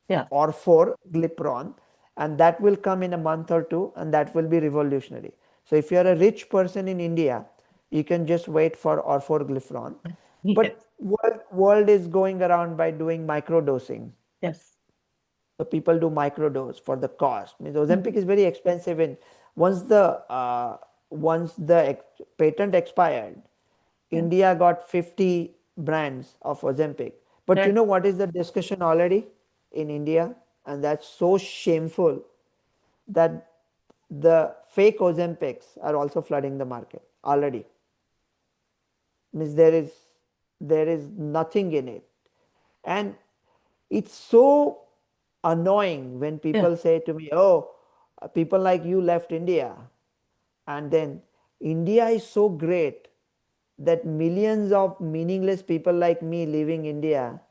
Yeah. orforglipron, and that will come in a month or two, and that will be revolutionary. So if you're a rich person in India, you can just wait for orforglipron. But Yes. world is going around by doing microdosing. Yes. So people do microdose for the cost. Means Ozempic Mhm. is very expensive, and once the patent expired, Yeah. India got 50 brands of Ozempic. But you Right. know what is the discussion already in India? And that's so shameful that the fake Ozempics are also flooding the market already. Means there is nothing in it. And it's so annoying when Yeah. people say to me, oh, people like you left India. And then India is so great that millions of meaningless people like me leaving India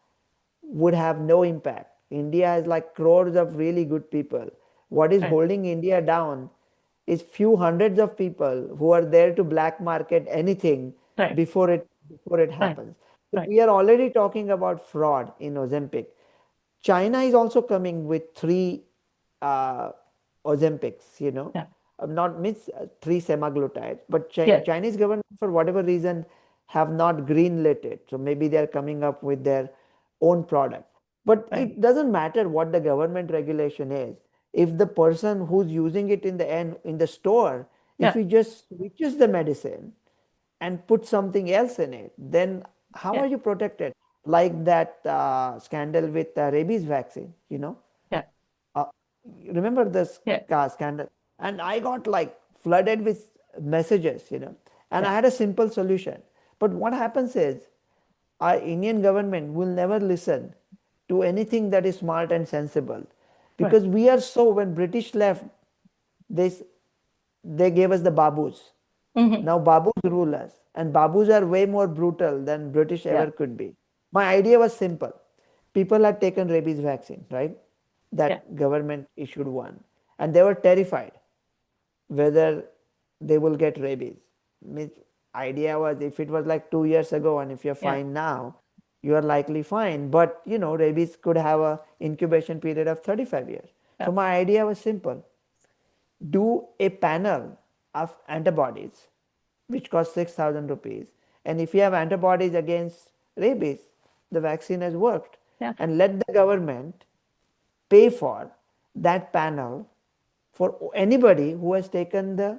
would have no impact. India has like crores of really good people. What is Right. holding India down is few hundreds of people who are there to black market anything Right. before it Right. happens. So Right. we are already talking about fraud in Ozempic. China is also coming with three uh, Ozempics, Yeah. not means three semaglutides, but Yes. Chinese government for whatever reason have not greenlit it. So maybe they are coming up with their own product. But Right. it doesn't matter what the government regulation is. If the person who's using it in the end in the store, if Yeah. he just switches the medicine and put something else in it, then how Yeah. are you protected? Like that scandal with rabies vaccine, Yeah. uh, remember this Yeah. scandal? And I got like flooded with messages, and Yeah. I had a simple solution. But what happens is our Indian government will never listen to anything that is smart and sensible, Right. because we are so, when British left, they they gave us the babus. Hmm. Now babus rule us, and babus are way more brutal than British Yeah. ever could be. My idea was simple. People had taken rabies vaccine, right? Yeah. That government issued one, and they were terrified whether they will get rabies. Means idea was, if it was like 2 years ago, and if you're Yeah. fine now, you are likely fine. But rabies could have a incubation period of 35 years. So Yeah. my idea was simple: do a panel of antibodies which cost 6,000 rupees, and if you have antibodies against rabies, the vaccine has worked, Yeah. and let the government pay for that panel for anybody who has taken the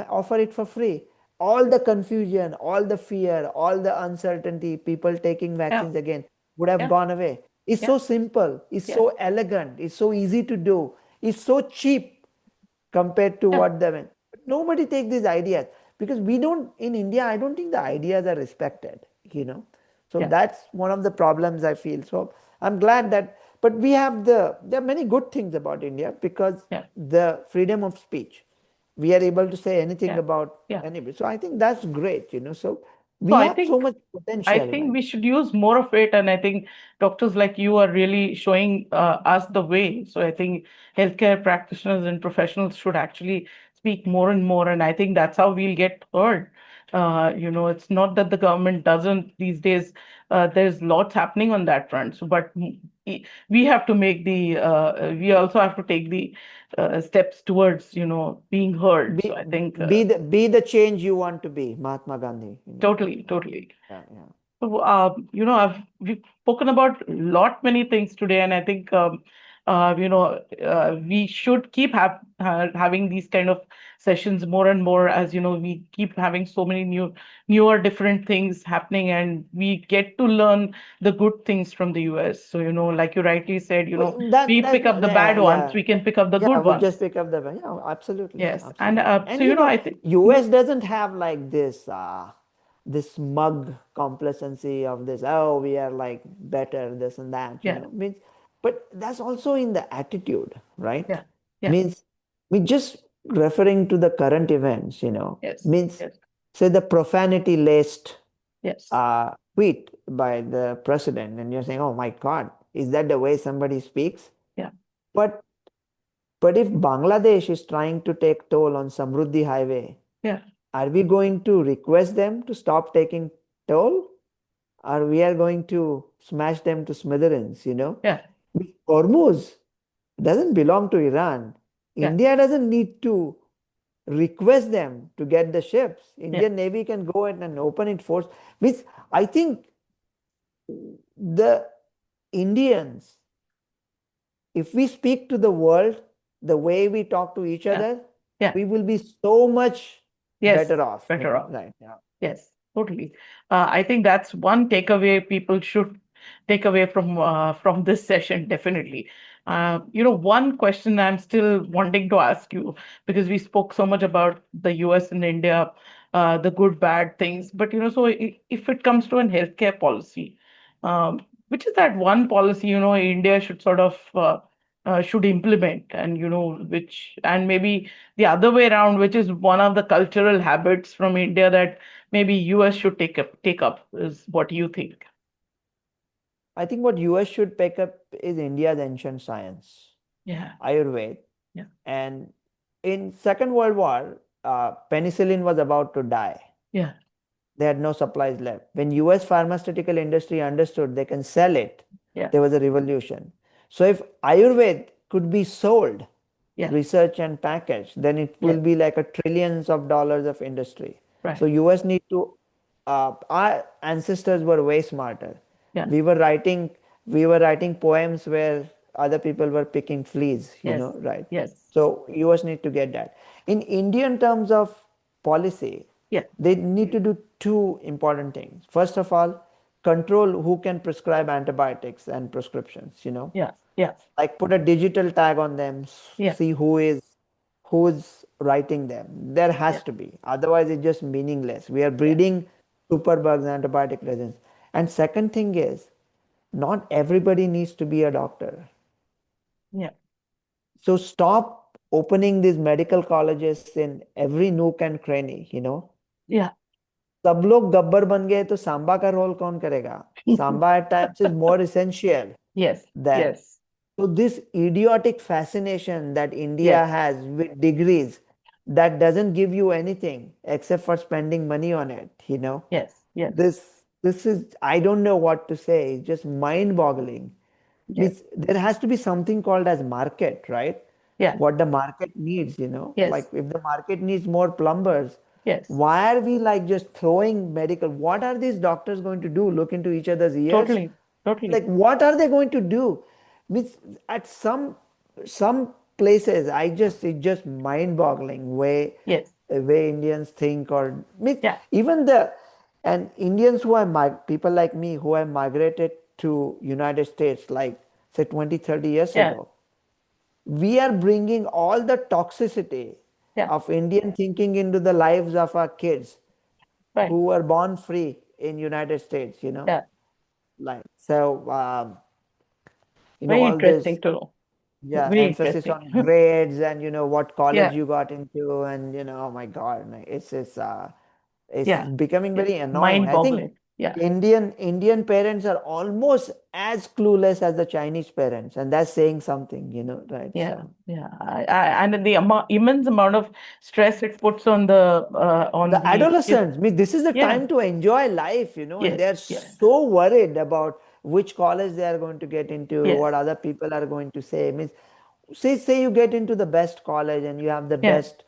offer it for free. All the confusion, all the fear, all the uncertainty, people taking Yeah. vaccines again would have Yeah. gone away. It's Yeah. so simple, it's Yeah. so elegant, it's so easy to do, it's so cheap compared to Yeah. what they meant. But nobody take these ideas, because we don't in India. I don't think the ideas are respected. So Yeah. that's one of the problems I feel. So I'm glad that, but we have there are many good things about India, because Yeah. the freedom of speech. We are able to say anything Yeah. about Yeah. anybody. So I think that's great. So So we I have so think much I potential, think man. we should use more of it, and I think doctors like you are really showing us the way. So I think healthcare practitioners and professionals should actually speak more and more, and I think that's how we'll get heard. It's not that the government doesn't these days. There's lots happening on that front. So, but we have to make we also have to take the steps towards being heard. Be So I think be the change you want to be, Mahatma Gandhi. totally, totally. Yeah, yeah. So, we've spoken about lot many things today, and I think we should keep having these kind of sessions more and more, as we keep having so many newer different things happening, and we get to learn the good things from the US. So, like you rightly said, we That's pick up not, the yeah, bad ones, yeah. we can pick up the Yeah, good we just ones. pick up the, yeah, absolutely, Yes. And absolutely. so, And I think. US doesn't have like this smug complacency of this, oh, we are like better, this and that, Yeah, Means, but that's also in the attitude, right? yeah, yeah, Means, just referring to the current events, yes, means, yes, say the profanity laced yes, tweet by the president, and you're saying, oh my God, is that the way somebody speaks? yeah, But if Bangladesh is trying to take toll on Samruddhi Highway, yeah, are we going to request them to stop taking toll? Or we are going to smash them to smithereens, yeah, Hormuz doesn't belong to Iran. yeah, India doesn't need to request them to get the ships. yeah, Indian Navy can go in and open it force. Means I think the Indians, if we speak to the world the way we talk to each yeah, other, yeah. we will be so much Yes, better off, better off. right? Yeah. Yes, totally. I think that's one takeaway people should take away from this session, definitely. One question I'm still wanting to ask you, because we spoke so much about the US and India, the good, bad things, but so if it comes to an healthcare policy, which is that one policy India should sort of should implement, and which, and maybe the other way around, which is one of the cultural habits from India that maybe US should take up, is what you think? I think what US should pick up is India's ancient science, Yeah, Ayurveda. yeah, And in Second World War, penicillin was about to die. yeah, They had no supplies left. When US pharmaceutical industry understood they can sell it, yeah, there was a revolution. So if Ayurveda could be sold, yeah, research and packaged, then it yeah, will be like a trillions of dollars of industry. So right, US need to, our ancestors were way smarter. yeah, We were writing, we were writing poems where other people were picking fleas, yes, right? yes, So US need to get that. In Indian terms of policy, yeah, they need to do two important things. First of all, control who can prescribe antibiotics and prescriptions, yeah, yeah, like put a digital tag on them, yeah, see who's writing them. There yeah, has to be, otherwise it's just meaningless. We are yeah, breeding superbugs, antibiotic resistance. And second thing is, not everybody needs to be a doctor. yeah, So stop opening these medical colleges in every nook and cranny, yeah, सब लोग गब्बर बन गए तो सांबा का role कौन करेगा? Samba at times is more essential yes, than. yes, So this idiotic fascination that India yes, has with degrees, that doesn't give you anything except for spending money on it, yes, yes, this is, I don't know what to say, it's just mind-boggling. yes, Means there has to be something called as market, right? yeah, What the market needs, like yes, if the market needs more plumbers, yes, why are we like just throwing medical? What are these doctors going to do? Look into each other's ears? totally, totally, Like what are they going to do? Means at some places, it's just mind-boggling yes, way Indians think, or means yeah, even and Indians who are people like me who have migrated to United States, like say 20, 30 years yeah, ago, we are bringing all the toxicity yeah, of Indian thinking into the lives of our kids right, who were born free in United States, yeah, like so very all this, interesting to know, yeah, very emphasis interesting. on grades and what college Yeah, you got into, and oh my God, like, it's yeah, becoming yeah, very annoying. I think mind-boggling. Yeah. Indian parents are almost as clueless as the Chinese parents, and that's saying something, right? Yeah, So yeah, and the immense amount of stress it puts on the the kids. adolescents, I mean, this is the Yeah, time to enjoy life, and yes, they're yeah, so worried about which college they are going to get into, yes, what other people are going to say. I mean, say you get into the best college and you have the yeah, best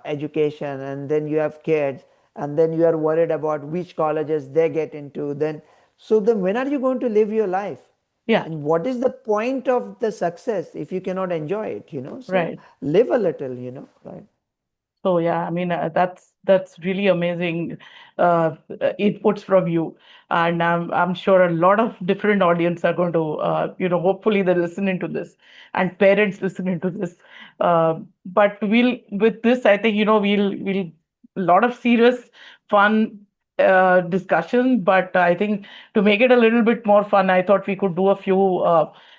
education, and then you have kids, and then you are worried about which colleges they get into. Then when are you going to live your life? Yeah. And what is the point of the success if you cannot enjoy it, So Right. live a little, right? So yeah, I mean that's really amazing inputs from you, and I'm sure a lot of different audience are going to hopefully they're listening to this, and parents listening to this. But we'll with this, I think we'll a lot of serious fun discussion. But I think to make it a little bit more fun, I thought we could do a few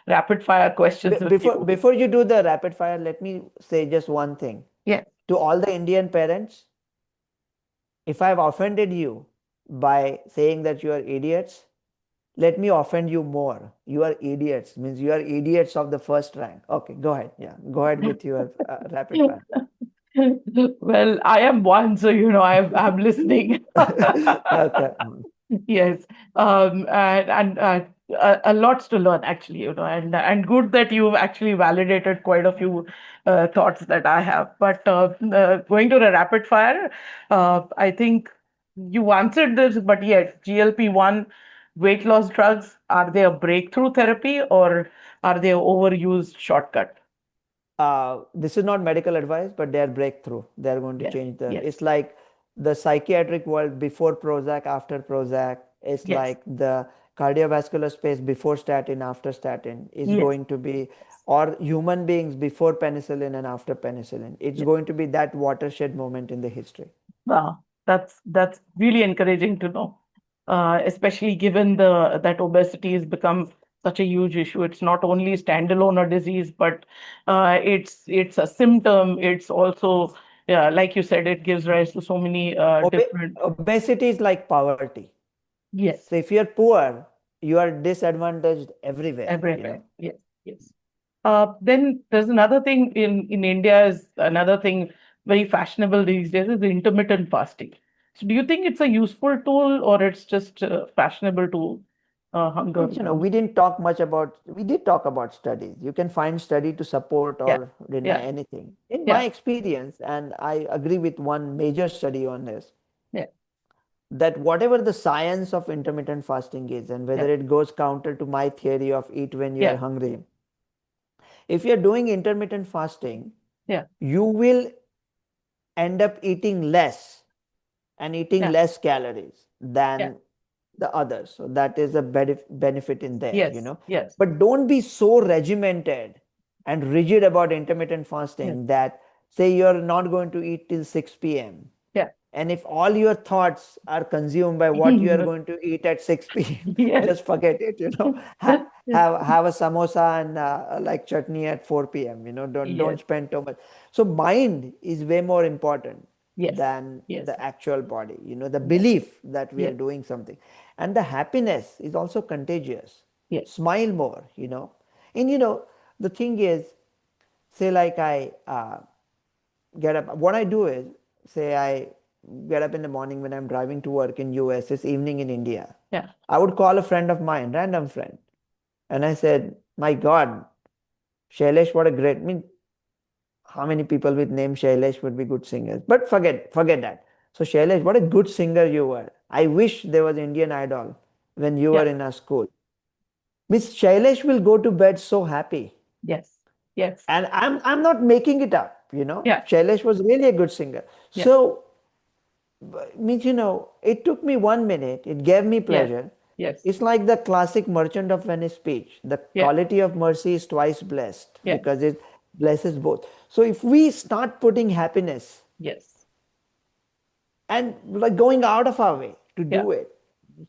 rapid fire questions with Before you. before you do the rapid fire, let me say just one thing Yeah. to all the Indian parents. If I've offended you by saying that you are idiots, let me offend you more. You are idiots, means you are idiots of the first rank. Okay, go ahead. Yeah, go ahead with your rapid fire. Well, I am one, so I'm listening. Okay. Yes, and a lots to learn actually, and good that you've actually validated quite a few thoughts that I have. But going to the rapid fire, I think you answered this, but yes, GLP-1 weight loss drugs, are they a breakthrough therapy or are they overused shortcut? This is not medical advice, but they are breakthrough. They are going to Yes, change the. yes, It's like the psychiatric world before Prozac, after Prozac. It's yes, like the cardiovascular space before statin, after statin is yes, going to be, or human beings before penicillin and after penicillin. It's yes. going to be that watershed moment in the history. Wow, that's really encouraging to know, especially given the that obesity has become such a huge issue. It's not only standalone a disease, but it's a symptom. It's also, yeah, like you said, it gives rise to so many different. Obesity is like poverty. Yes. So if you're poor, you are disadvantaged everywhere. Everywhere. Yes, yes. Then there's another thing in India is another thing very fashionable these days is intermittent fasting. So do you think it's a useful tool or it's just fashionable to hunger But down? we did talk about studies. You can find study to support Yeah, or deny yeah, anything. In my yeah, experience, and I agree with one major study on this, yeah, that whatever the science of intermittent fasting is, and yeah, whether it goes counter to my theory of eat when you are yeah, hungry, if you're doing intermittent fasting, yeah, you will end up eating less and eating yeah, less calories yeah. than the others. So that is a benefit in there. Yes, yes, But don't be so regimented and rigid about intermittent yes, fasting that say you're not going to eat till 6 p.m. yeah. And if all your thoughts are consumed by what you are going to eat at 6 p.m., Yes. just forget it. Have a samosa and like chutney at 4 p.m. Don't Yes, spend too much. So mind is way more important yes, than yes, the actual body. The yes, belief that we are yes, doing something, and the happiness is also contagious. yes, Smile more. And the thing is, say like I get up. What I do is, say I get up in the morning when I'm driving to work in US, it's evening in India. yeah, I would call a friend of mine, random friend, and I said, "My God, Shailesh, what a great! I mean, how many people with name Shailesh would be good singers? But forget that. So Shailesh, what a good singer you were. I wish there was Indian Idol when you were yeah, in our school. Miss Shailesh will go to bed so happy. yes, yes, And I'm not making it up. yeah, Shailesh was really a good singer. yeah, So means it took me 1 minute, it gave me yes, pleasure. yes, It's like the classic Merchant of Venice speech. The yeah, quality of mercy is twice blessed yeah, because it blesses both. So if we start putting happiness yes, and like going out of our way to yeah, do it,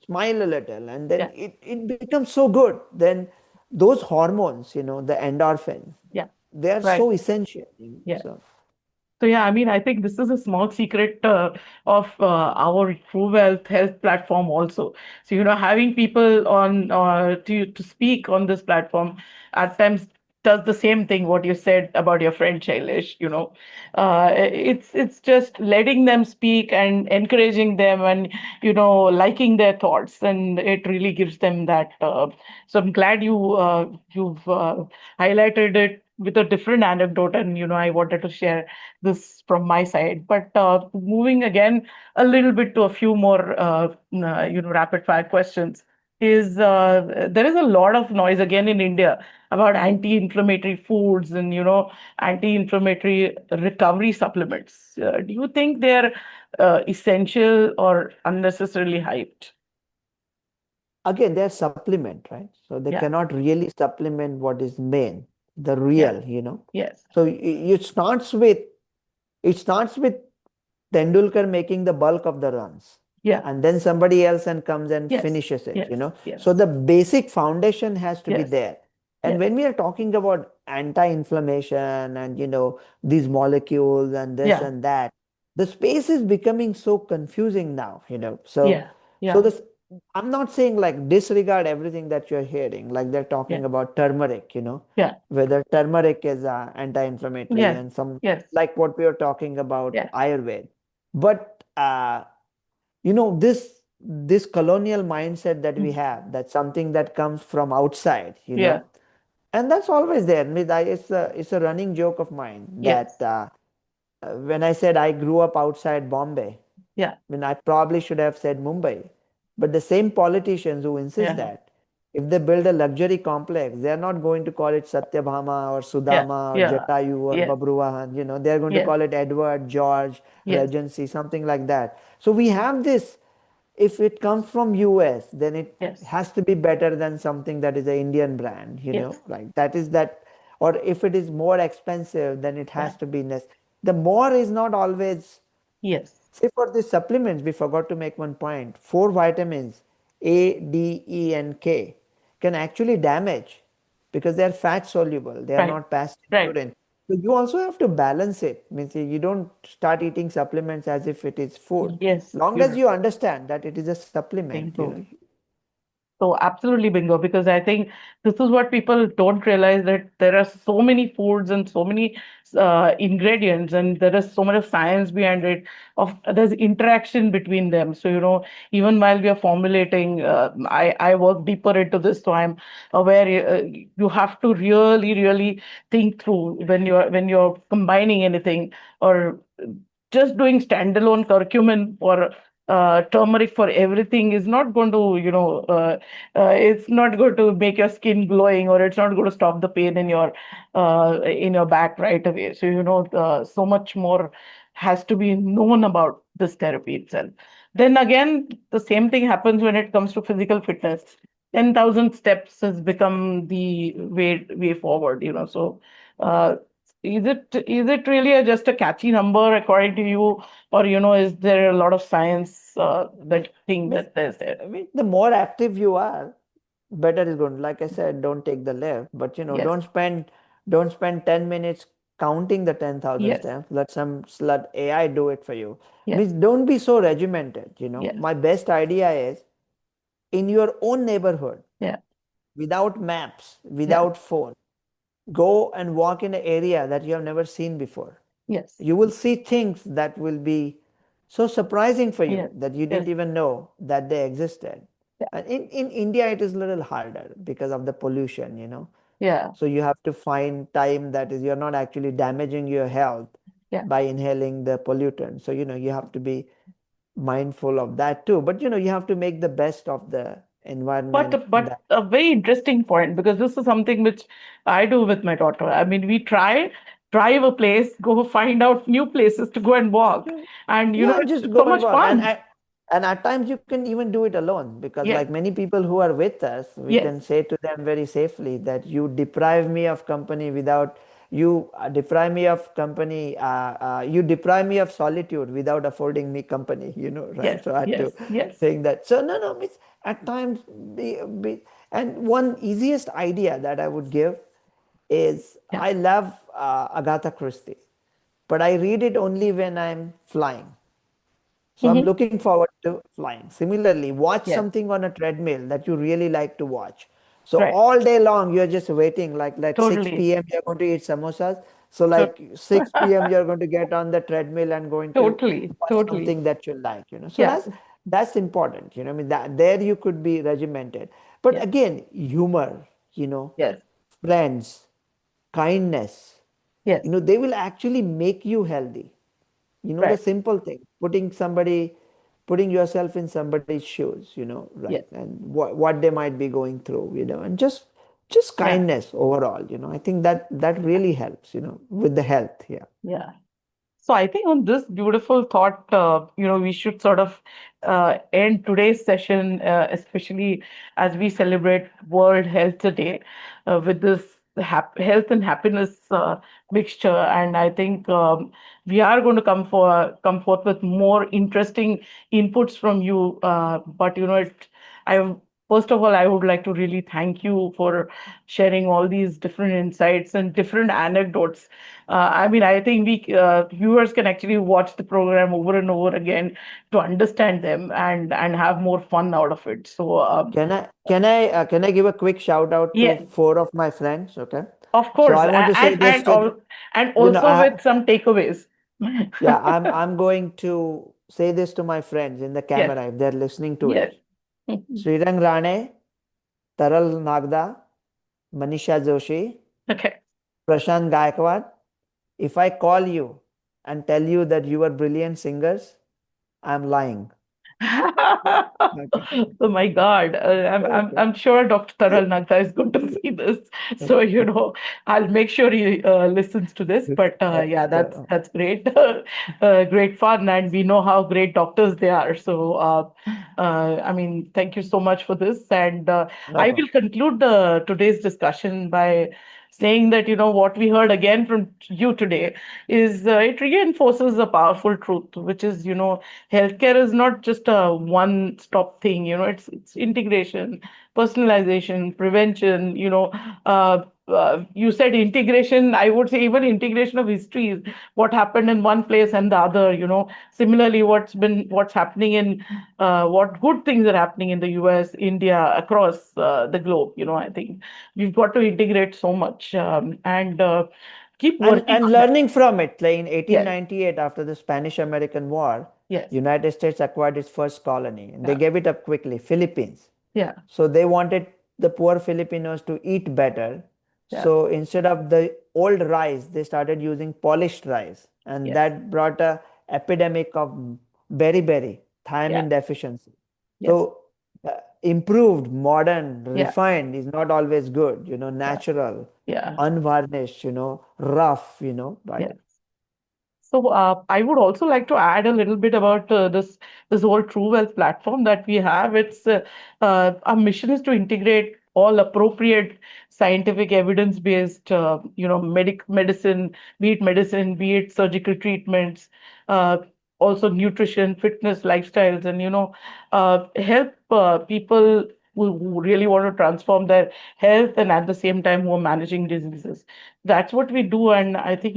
smile a little, and then yeah, it becomes so good. Then those hormones, the endorphins, yeah, they are right, so essential. yeah. So So yeah, I mean, I think this is a small secret of our Truwellth health platform also. So having people on to speak on this platform at times does the same thing what you said about your friend Shailesh. It's just letting them speak and encouraging them and liking their thoughts, and it really gives them that. So I'm glad you've highlighted it with a different anecdote, and I wanted to share this from my side. But moving again a little bit to a few more, rapid fire questions. is there is a lot of noise again in India about anti-inflammatory foods and anti-inflammatory recovery supplements. Do you think they're essential or unnecessarily hyped? Again, they're supplement, right? So they Yeah, cannot really supplement what is main, the yeah, real. yes, So it starts with Tendulkar making the bulk of the runs, yeah, and then somebody else and comes and yes, finishes it, you yes, know. So yes, the basic foundation has to be yes, there. And yes, when we are talking about anti-inflammation and these molecules and this yeah, and that, the space is becoming so confusing now. So yeah, so yeah, this I'm not saying like disregard everything that you're hearing, like they're yeah, talking about turmeric, yeah, whether turmeric is anti-inflammatory yes, and some yes, like what we are talking about yeah, Ayurveda. But this colonial mindset that we mm, have, that's something that comes from outside, yeah, and that's always there. I mean, it's a running joke of mine that yes, when I said I grew up outside Bombay, yeah, I mean, I probably should have said Mumbai. But the same politicians who insist yeah, that if they build a luxury complex, they are not going to call it Satyabhama or yeah, Sudama or yeah, Jatayu or yes, Babruvahan. They're going to yes, call it Edward, George, yes, Regency, something like that. So we have this. If it comes from US, then it yes, has to be better than something that is an Indian brand, yes, like that is that. Or if it is more expensive, then it yeah, has to be less. The more is not always. yes, Say for the supplements, we forgot to make one point. Four vitamins, A, D, E, and K, can actually damage because they are fat soluble. They are right, not passed in right, urine. So you also have to balance it. Means you don't start eating supplements as if it is food. yes, Long as you're you understand that it is a supplement, saying so. So absolutely bingo, because I think this is what people don't realize, that there are so many foods and so many ingredients, and there is so much of science behind it. There's interaction between them. So even while we are formulating, I work deeper into this, so I'm aware. You have to really, really think through when you're combining anything, or just doing standalone curcumin or turmeric for everything is not going to, it's not going to make your skin glowing, or it's not going to stop the pain in your back right away. So so much more has to be known about this therapy itself. Then again, the same thing happens when it comes to physical fitness. 10,000 steps has become the way forward. So uh, is it really just a catchy number according to you, or is there a lot of science that thing Means, that there's there? I mean, the more active you are, better is going. Like I said, don't take the lift, but Yes, don't spend 10 minutes counting the 10,000 yes, steps. Let AI do it for you. yes, Means don't be so regimented. yes, My best idea is in your own neighborhood, yeah, without maps, yeah, without phone, go and walk in an area that you have never seen before. yes, You will see things that will be so surprising for yes, you that you didn't yes, even know that they existed. yeah, And in India, it is a little harder because of the pollution. yeah, So you have to find time that is you're not actually damaging your health yeah. by inhaling the pollutant. So, you have to be mindful of that too. But, you have to make the best of the environment But that. a very interesting point, because this is something which I do with my daughter. I mean, we drive a place, go find out new places to go and walk, Yeah, and yeah, and it's just go so and much walk. And fun. at times you can even do it alone because Yes, like many people who are with us, we yes, can say to them very safely that you deprive me of company without you deprive me of company. You deprive me of solitude without affording me company. Right? yes, So I had yes, to yes, think that. So no, no, it's at times and one easiest idea that I would give is yeah, I love Agatha Christie, but I read it only when I'm flying. So I'm hmm, looking forward to flying. Similarly, watch yes, something on a treadmill that you really like to watch. So right, all day long you're just waiting, like totally, 6 p.m. you're going to eat samosas. So to- like 6 p.m. you're going to get on the treadmill and going to totally, watch totally, something that you like. So yeah, that's important. I mean that there you could be regimented. But yeah, again, humor, yes, friends, kindness, yes, they will actually make you healthy. The right, simple thing, putting somebody, putting yourself in somebody's shoes, right? Yes. And what they might be going through, and just Yeah. kindness overall, I think that really helps, with the health. Yeah. Yeah. So I think on this beautiful thought, we should sort of end today's session, especially as we celebrate World Health Day, with this health and happiness mixture. And I think we are going to come forth with more interesting inputs from you. But I first of all, I would like to really thank you for sharing all these different insights and different anecdotes. I mean, I think we viewers can actually watch the program over and over again to understand them and have more fun out of it. So, Can I give a quick shout out to yeah, four of my friends? Okay. of So course, I want to say this to and you know also with some takeaways. yeah, I'm going to say this to my friends in the Yes, camera if they're listening to yes. it. Srirang Rane, Taral Nagda, Manisha Joshi, Okay. Prashant Gaikwad. If I call you and tell you that you are brilliant singers, I'm lying. Okay. Oh my God. Okay. I'm sure Dr. Taral Nagta is going to see this. So, I'll make sure he listens to this. But yeah, Sure. that's great. Great fun. And we know how great doctors they are. So, I mean, thank you so much for this. And No I problem. will conclude today's discussion by saying that, what we heard again from you today is it reinforces a powerful truth, which is, healthcare is not just a one stop thing. It's integration, personalization, prevention. You said integration. I would say even integration of histories, what happened in one place and the other. Similarly, what's happening in what good things are happening in the US, India, across the globe. I think we've got to integrate so much, and keep and working and on that. learning from it, like in Yes, 1898, after the Spanish American War, yes, United States acquired its first colony, and they yeah, gave it up quickly, Philippines. yeah, So they wanted the poor Filipinos to eat better. yeah, So instead of the old rice, they started using polished rice, and yes, that brought a epidemic of beriberi, yeah, thiamine deficiency. yes, So improved, modern, yeah, refined is not always good, yeah, natural, yeah, unvarnished, rough, yeah. right? So I would also like to add a little bit about this whole Truwellth platform that we have. It's our mission is to integrate all appropriate scientific evidence-based, medicine, be it surgical treatments, uh, also nutrition, fitness, lifestyles, and help people who really want to transform their health and at the same time who are managing diseases. That's what we do, and I think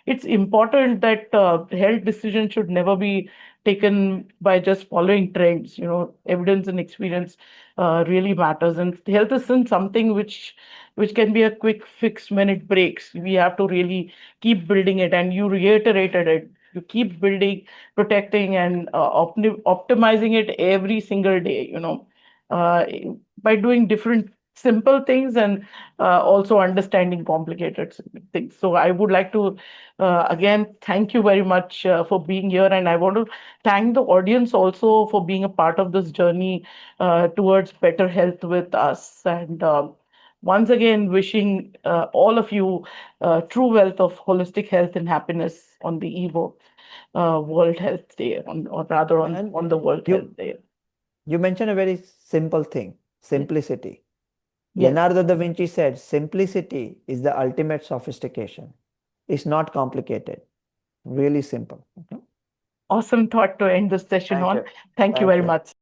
it's important that health decisions should never be taken by just following trends. Evidence and experience really matters, and health isn't something which can be a quick fix when it breaks. We have to really keep building it, and you reiterated it. You keep building, protecting, and optimizing it every single day. Uh, by doing different simple things and also understanding complicated things. So I would like to again thank you very much for being here, and I want to thank the audience also for being a part of this journey towards better health with us. And once again, wishing all of you true wealth of holistic health and happiness on the eve of World Health Day, or rather And on the World you Health Day. you mentioned a very simple thing, Yes, simplicity. yes. Leonardo da Vinci said, simplicity is the ultimate sophistication. It's not complicated, really simple. Okay? Awesome thought to end this session Thank on. you. Thank you Thank very you. much.